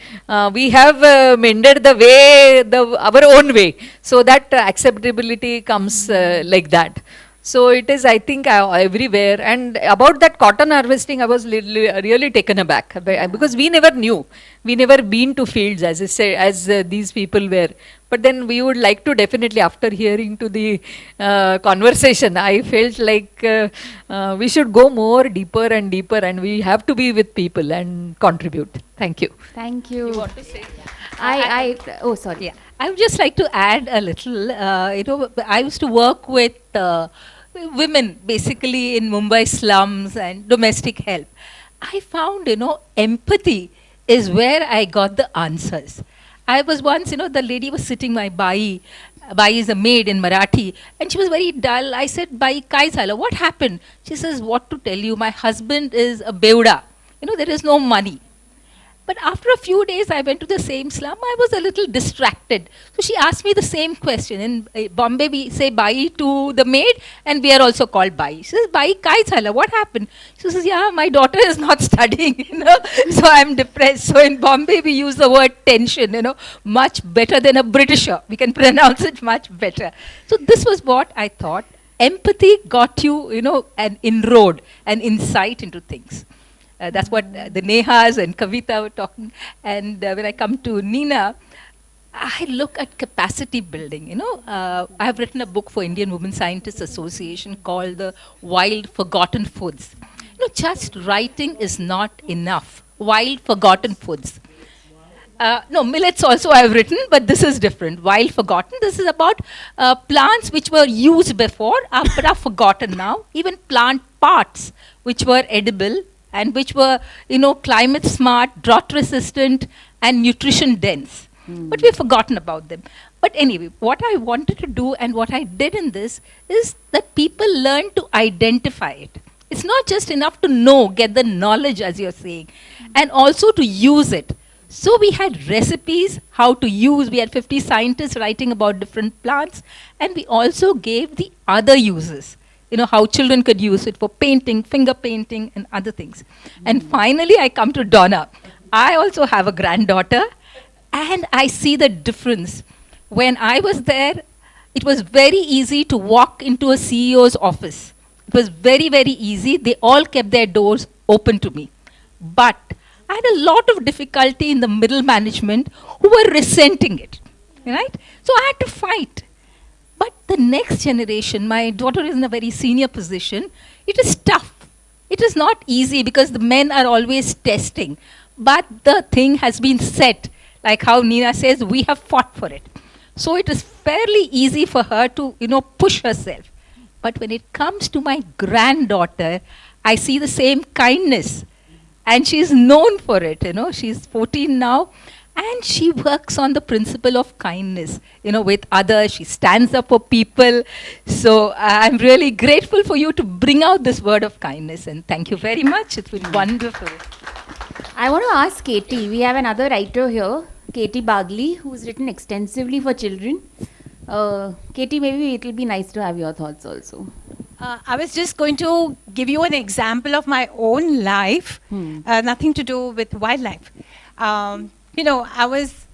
we have mended the way, our own way. So that acceptability comes like that. So it is, I think, everywhere. And about that cotton harvesting, I was really taken aback because we never knew. We never been to fields as I say, as these people were. But then we would like to definitely, after hearing to the conversation, I felt like we should go more deeper and deeper, and we have to be with people and contribute. Thank you. Thank you. You want to say? Oh, sorry. Yeah, I would just like to add a little. I used to work with women basically in Mumbai slums and domestic help. I found, empathy is where I got the answers. I was once, the lady was sitting my bai. Bai is a maid in Marathi, and she was very dull. I said, Bai, kai zala? What happened? She says, what to tell you? My husband is a beuda. There is no money. But after a few days, I went to the same slum. I was a little distracted. So she asked me the same question. In Bombay, we say bai to the maid, and we are also called bai. She says, bai, kai zala? What happened? She says, yeah, my daughter is not studying, so I'm depressed. So in Bombay, we use the word tension, much better than a Britisher. We can pronounce it much better. So this was what I thought. Empathy got you, an inroad, an insight into things. That's what the Nehas and Kavita were talking. And when I come to Nina, I look at capacity building. I have written a book for Indian Women Scientists Association called The Wild Forgotten Foods. Just writing is not enough. Wild Forgotten Foods. No, millets also I have written, but this is different. Wild Forgotten. This is about plants which were used before, but are forgotten now. Even plant parts which were edible and which were, climate smart, drought resistant, and nutrition dense. But we've forgotten about them. But anyway, what I wanted to do and what I did in this is that people learn to identify it. It's not just enough to know, get the knowledge, as you're saying, and also to use it. So we had recipes, how to use. We had 50 scientists writing about different plants, and we also gave the other uses. How children could use it for painting, finger painting, and other things. And finally, I come to Donna. I also have a granddaughter, and I see the difference. When I was there, it was very easy to walk into a CEO's office. It was very, very easy. They all kept their doors open to me. But I had a lot of difficulty in the middle management who were resenting it, right? So I had to fight. But the next generation, my daughter is in a very senior position, it is tough. It is not easy because the men are always testing. But the thing has been set, like how Nina says, we have fought for it. So it is fairly easy for her to, push herself. But when it comes to my granddaughter, I see the same kindness. And she's known for it, she's 14 now. And she works on the principle of kindness, with others. She stands up for people. So I'm really grateful for you to bring out this word of kindness. And thank you very much. It's been wonderful. I want to ask Katie. We have another writer here, Katie Bagley, who's written extensively for children. Katie, maybe it will be nice to have your thoughts also. I was just going to give you an example of my own life, nothing to do with wildlife. I was,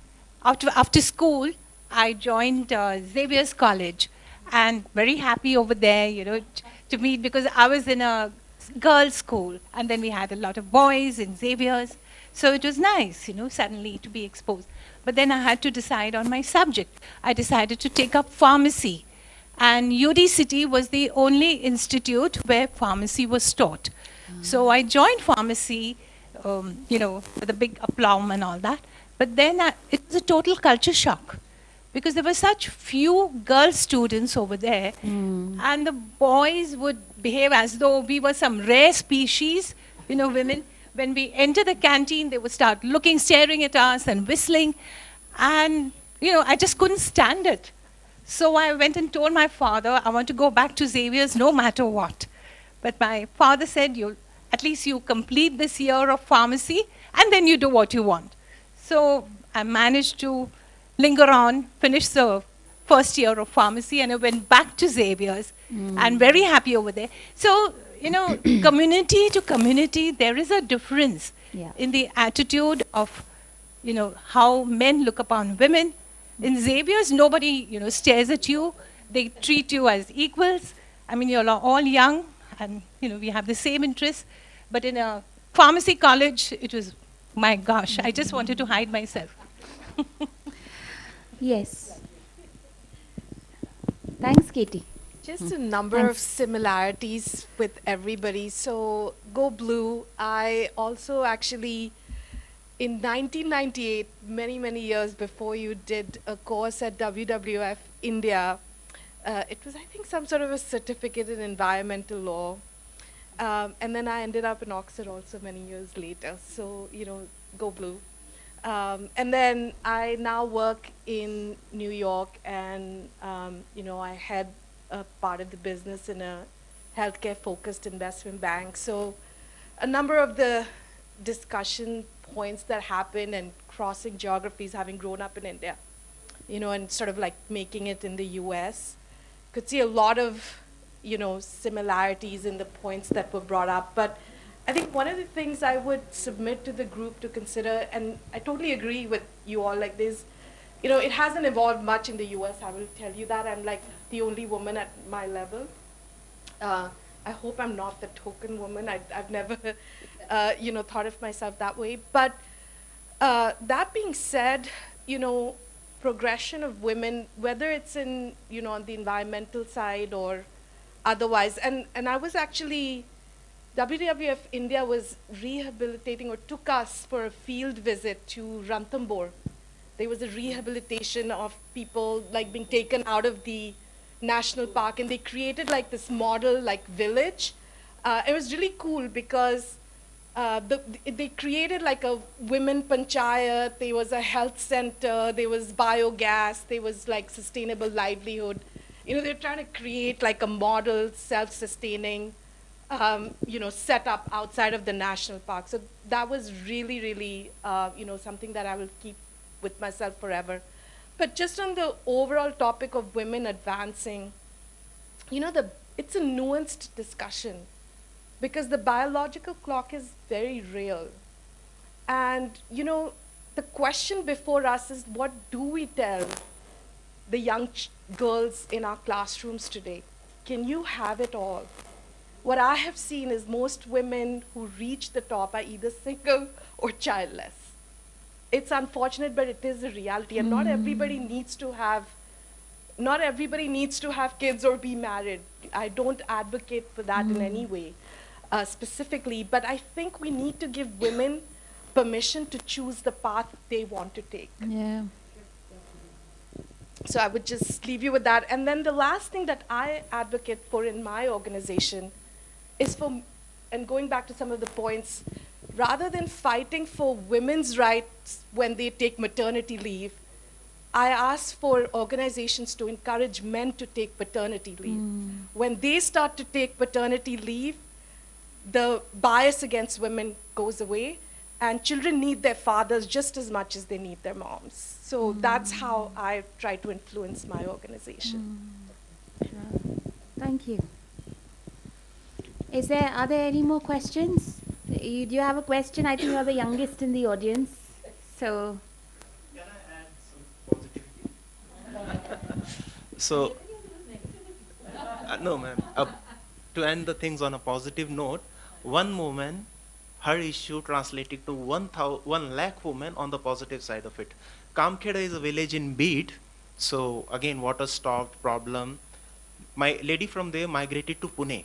after school, I joined Xavier's College, and very happy over there, to meet, because I was in a girls' school, and then we had a lot of boys in Xavier's. So it was nice, suddenly to be exposed. But then I had to decide on my subject. I decided to take up pharmacy. And UD City was the only institute where pharmacy was taught. So I joined pharmacy, with a big aplomb and all that. But then it was a total culture shock. because there were such few girl students over there, and the boys would behave as though we were some rare species, women. When we enter the canteen, they would start looking, staring at us and whistling. And, I just couldn't stand it. So I went and told my father, I want to go back to Xavier's no matter what. But my father said, at least you complete this year of pharmacy, and then you do what you want. So I managed to linger on, finish the first year of pharmacy, and I went back to Xavier's, and very happy over there. So, community to community, there is a difference in the attitude of, how men look upon women. In Xavier's, nobody, stares at you. They treat you as equals. I mean, you're all young, and, we have the same interests. But in a pharmacy college, it was, my gosh, I just wanted to hide myself. Yes. Thanks, Katie. Just a number of similarities with everybody. So, Go Blue, I also actually, in 1998, many, many years before you, did a course at WWF India. It was, I think, some sort of a certificate in environmental law. And then I ended up in Oxford also many years later. So, Go Blue. And then I now work in New York, and, I head a part of the business in a healthcare-focused investment bank. So a number of the discussion points that happen and crossing geographies, having grown up in India, and sort of like making it in the US, could see a lot of, similarities in the points that were brought up. But I think one of the things I would submit to the group to consider, and I totally agree with you all, like this, it hasn't evolved much in the US, I will tell you that. I'm like the only woman at my level. I hope I'm not the token woman. I've never, thought of myself that way. But that being said, progression of women, whether it's in, on the environmental side or otherwise, and I was actually, WWF India was rehabilitating or took us for a field visit to Ranthambore. There was a rehabilitation of people like being taken out of the national park, and they created like this model like village. It was really cool because they created like a women panchayat, there was a health center, there was biogas, there was like sustainable livelihood. They're trying to create like a model self-sustaining set up outside of the national park. So that was really, really, something that I will keep with myself forever. But just on the overall topic of women advancing, it's a nuanced discussion because the biological clock is very real. And, the question before us is, what do we tell the young girls in our classrooms today? Can you have it all? What I have seen is most women who reach the top are either single or childless. It's unfortunate, but it is a reality, and not everybody needs to have kids or be married. I don't advocate for that in any way, specifically, but I think we need to give women permission to choose the path they want to take. Yeah. So I would just leave you with that. And then the last thing that I advocate for in my organization is and going back to some of the points, rather than fighting for women's rights when they take maternity leave, I ask for organizations to encourage men to take paternity leave. When they start to take paternity leave, the bias against women goes away, and children need their fathers just as much as they need their moms. So that's how I try to influence my organization. Thank you. Are there any more questions? Do you have a question? I think you're the youngest in the audience. So. Can I add some positivity? So, no, ma'am. To end the things on a positive note, one woman, her issue translated to 1 lakh women on the positive side of it. Kamkheda is a village in Beed. So, again, water stopped, problem. My lady from there migrated to Pune.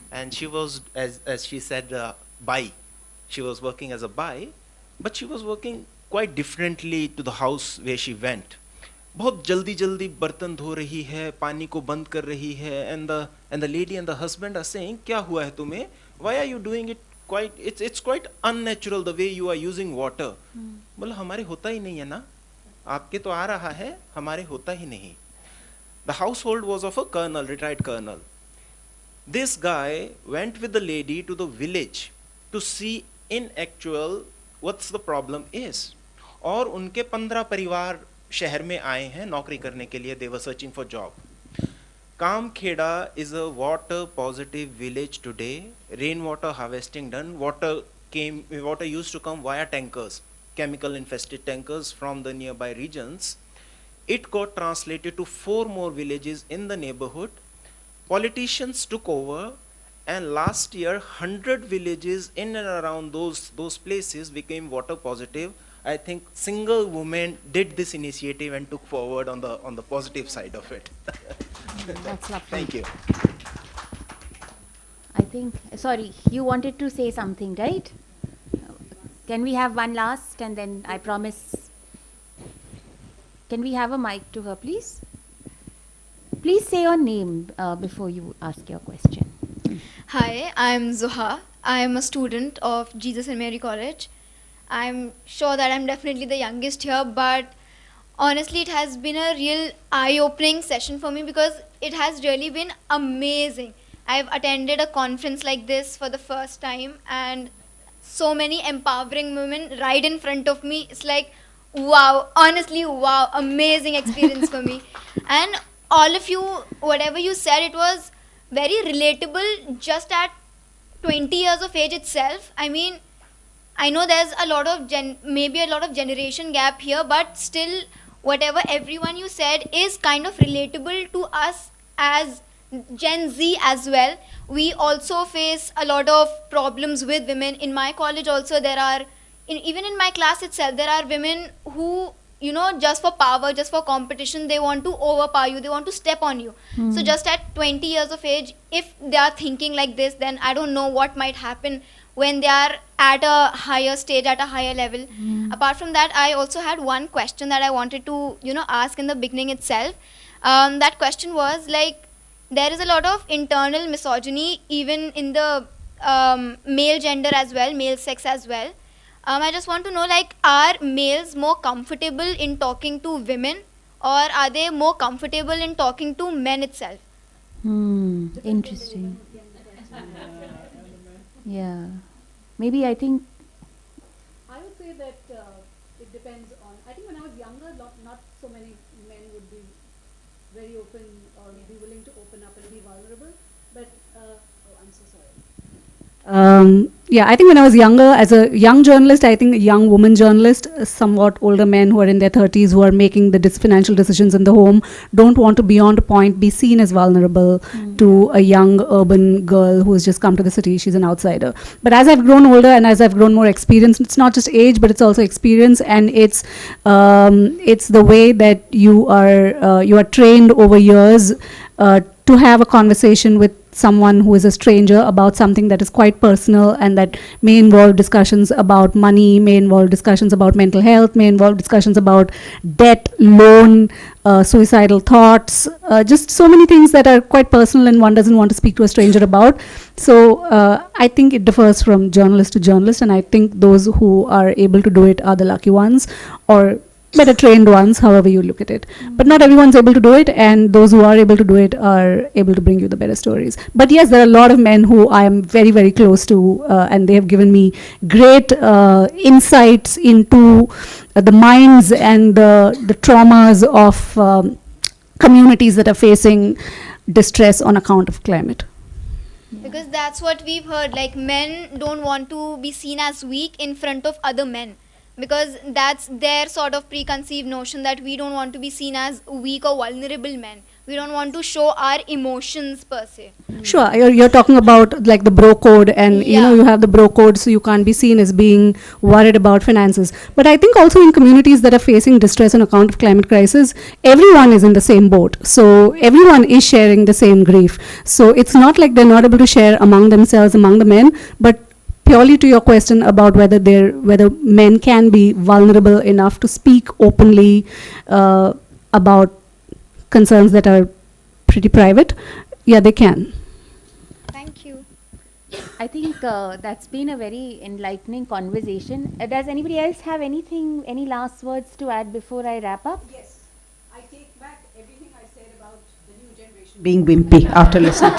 And she was, as she said, bi. She was working as a bi, but she was working quite differently to the house where she went. बहुत जल्दी जल्दी बर्तन धो रही है, पानी को बंद कर रही है, and the lady and the husband are saying, क्या हुआ है तुम्हें? Why are you doing it? It's quite unnatural the way you are using water. बोला हमारे होता ही नहीं है ना, आपके तो आ रहा है, हमारे होता ही नहीं. The household was of a colonel, retired colonel. This guy went with the lady to the village to see in actual what's the problem is. और उनके 15 परिवार शहर में आए हैं नौकरी करने के लिए. They were searching for job. Kamkheda is a water positive village today. Rainwater harvesting done. Water used to come via tankers, chemical infested tankers from the nearby regions. It got translated to 4 more villages in the neighborhood. Politicians took over, and last year 100 villages in and around those places became water positive. I think single woman did this initiative and took forward on the positive side of it. That's lovely. Thank you. I think, sorry, you wanted to say something, right? Can we have one last, and then I promise. Can we have a mic to her, please? Please say your name before you ask your question. Hi, I'm Zuha. I'm a student of Jesus and Mary College. I'm sure that I'm definitely the youngest here, but honestly it has been a real eye-opening session for me because it has really been amazing. I've attended a conference like this for the first time, and so many empowering women right in front of me. It's like, wow, honestly, wow, amazing experience for me. And all of you, whatever you said, it was very relatable just at 20 years of age itself. I mean, I know there's a lot of maybe a lot of generation gap here, but still whatever everyone you said is kind of relatable to us as Gen Z as well. We also face a lot of problems with women. In my college also there are, even in my class itself, there are women who, you know, just for power, just for competition, they want to overpower you, they want to step on you. So just at 20 years of age, if they are thinking like this, then I don't know what might happen when they are at a higher stage, at a higher level. Apart from that, I also had one question that I wanted to, you know, ask in the beginning itself. That question was like, there is a lot of internal misogyny even in the male gender as well, male sex as well. I just want to know, like, are males more comfortable in talking to women, or are they more comfortable in talking to men itself? Interesting. Yeah. Maybe I think. I would say that it depends on. I think when I was younger, not so many men would be very open or be willing to open up and be vulnerable. But I'm so sorry. Yeah, I think when I was younger, as a young journalist, I think a young woman journalist, somewhat older men who are in their 30s, who are making the financial decisions in the home, don't want to, beyond a point, be seen as vulnerable to a young urban girl who has just come to the city. She's an outsider. But as I've grown older and as I've grown more experienced, it's not just age, but it's also experience, and it's the way that you are trained over years to have a conversation with someone who is a stranger about something that is quite personal and that may involve discussions about money, may involve discussions about mental health, may involve discussions about debt, loan, suicidal thoughts, just so many things that are quite personal and one doesn't want to speak to a stranger about. So I think it differs from journalist to journalist, and I think those who are able to do it are the lucky ones, or better trained ones, however you look at it. But not everyone's able to do it, and those who are able to do it are able to bring you the better stories. But yes, there are a lot of men who I am very, very close to, and they have given me great insights into the minds and the traumas of communities that are facing distress on account of climate. Because that's what we've heard, like men don't want to be seen as weak in front of other men, because that's their sort of preconceived notion that we don't want to be seen as weak or vulnerable men. We don't want to show our emotions per se. Sure, you're talking about like the bro code, and you know, you have the bro code, so you can't be seen as being worried about finances. But I think also in communities that are facing distress on account of climate crisis, everyone is in the same boat. So everyone is sharing the same grief. So it's not like they're not able to share among themselves, among the men, but purely to your question about whether men can be vulnerable enough to speak openly, about concerns that are pretty private, yeah, they can. Thank you. I think that's been a very enlightening conversation. Does anybody else have anything, any last words to add before I wrap up? Yes, I take back everything I said about the new generation being wimpy after listening.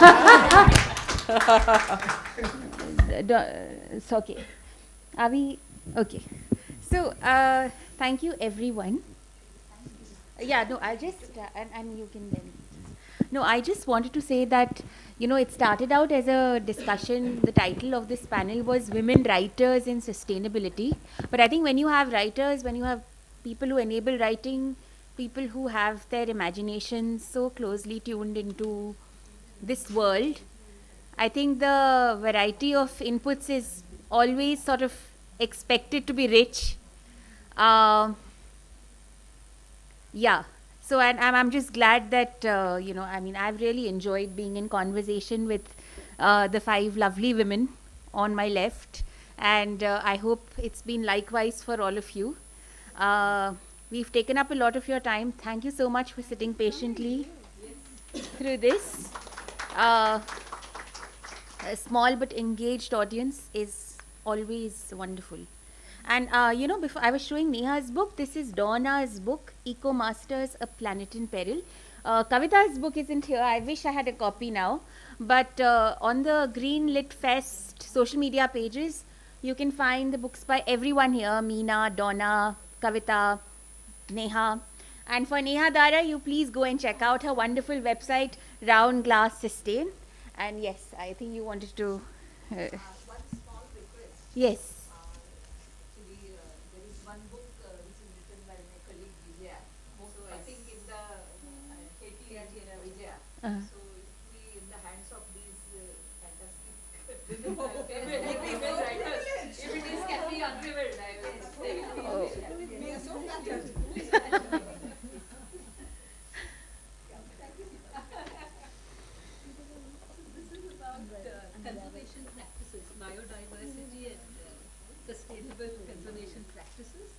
It's okay. Are we okay? So thank you, everyone. Yeah, no, I just and you can then. No, I just wanted to say that, it started out as a discussion. The title of this panel was Women Writers in Sustainability. But I think when you have writers, when you have people who enable writing, people who have their imagination so closely tuned into this world, I think the variety of inputs is always sort of expected to be rich. Yeah. So I'm just glad that, I've really enjoyed being in conversation with the 5 lovely women on my left. And I hope it's been likewise for all of you. We've taken up a lot of your time. Thank you so much for sitting patiently through this. A small but engaged audience is always wonderful. And, before I was showing Neha's book, this is Donna's book, Eco Masters, A Planet in Peril. Kavita's book isn't here. I wish I had a copy now. But on the Green Lit Fest social media pages, you can find the books by everyone here, Meena, Donna, Kavita, Neha. And for Neha Dara, you please go and check out her wonderful website, Round Glass Sustain. And yes, I think you wanted to... One small request. Yes. There is one book which is written by my colleague Vijaya. So I think in the KT and Vijaya. So it will be in the hands of these fantastic women writers. If it is can be unrevealed, they will be. We are so flattered. Conservation practices, biodiversity and sustainable conservation practices.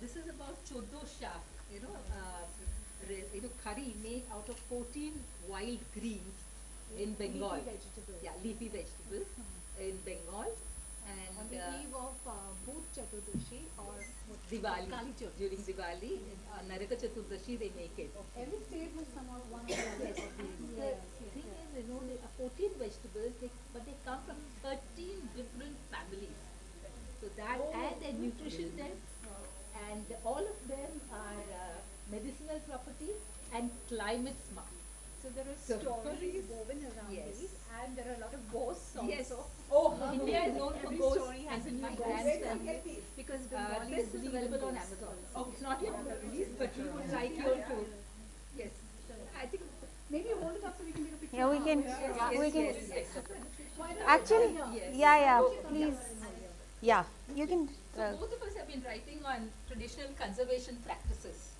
This is about choddo shak, curry made out of 14 wild greens in Bengal. Leafy vegetables. Yeah, leafy vegetables in Bengal. And on the eve of both Chaturdashi or Diwali, during Diwali, Naraka Chaturdashi they make it. Every state has somehow one of the other. The thing is, they are 14 vegetables, but they come from 13 different families. So that and their nutrition tests, and all of them are medicinal properties and climate smart. So there are stories woven around these, and there are a lot of ghosts also. Yes. India is known for ghosts. Story has a new and ghost. Because this is available on Amazon. It's not yet released, but we would like you to. Yes. I think maybe you hold it up so we can take a picture. Yeah, we can. We can. Yes. Actually, yeah, please. Yeah, you can. So both of us have been writing on traditional conservation practices.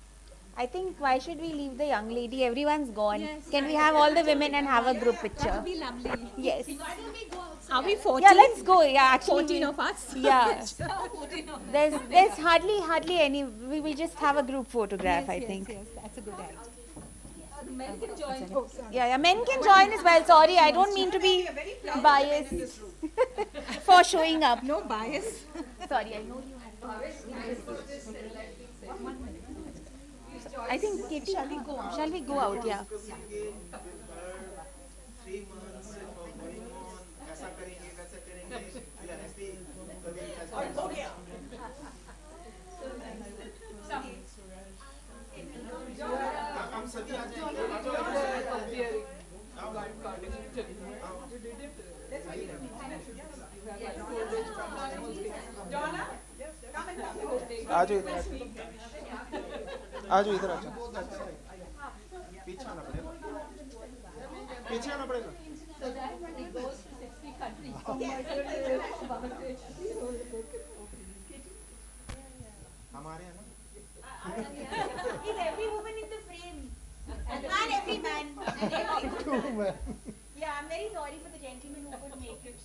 I think why should we leave the young lady? Everyone's gone. Yes, can we have all the women and have a group picture? That would be lovely. Yes. Why don't we go outside? Are we 14? Yeah, let's go. Yeah, actually. 14 of us? Yeah. 14 of us. There's hardly any. We will just have a group photograph, I think. Yes, that's a good idea. Men can join. Yeah, men can join as well. Sorry, I don't mean to be biased for showing up. No bias. Sorry, I know you have to. I think, Katie, shall we go out? Shall we go out? Yeah. 3 months going on, ऐसा करेंगे, वैसा करेंगे, या ऐसे कभी ऐसा हो गया. हम सभी आ जाएंगे. आज आज इधर आ जाओ. पीछे आना पड़ेगा. पीछे आना पड़ेगा. So that when it goes to 60 countries. हमारे हैं ना. Is every woman in the frame? And every man. Yeah, I'm very sorry for the gentleman who couldn't make it.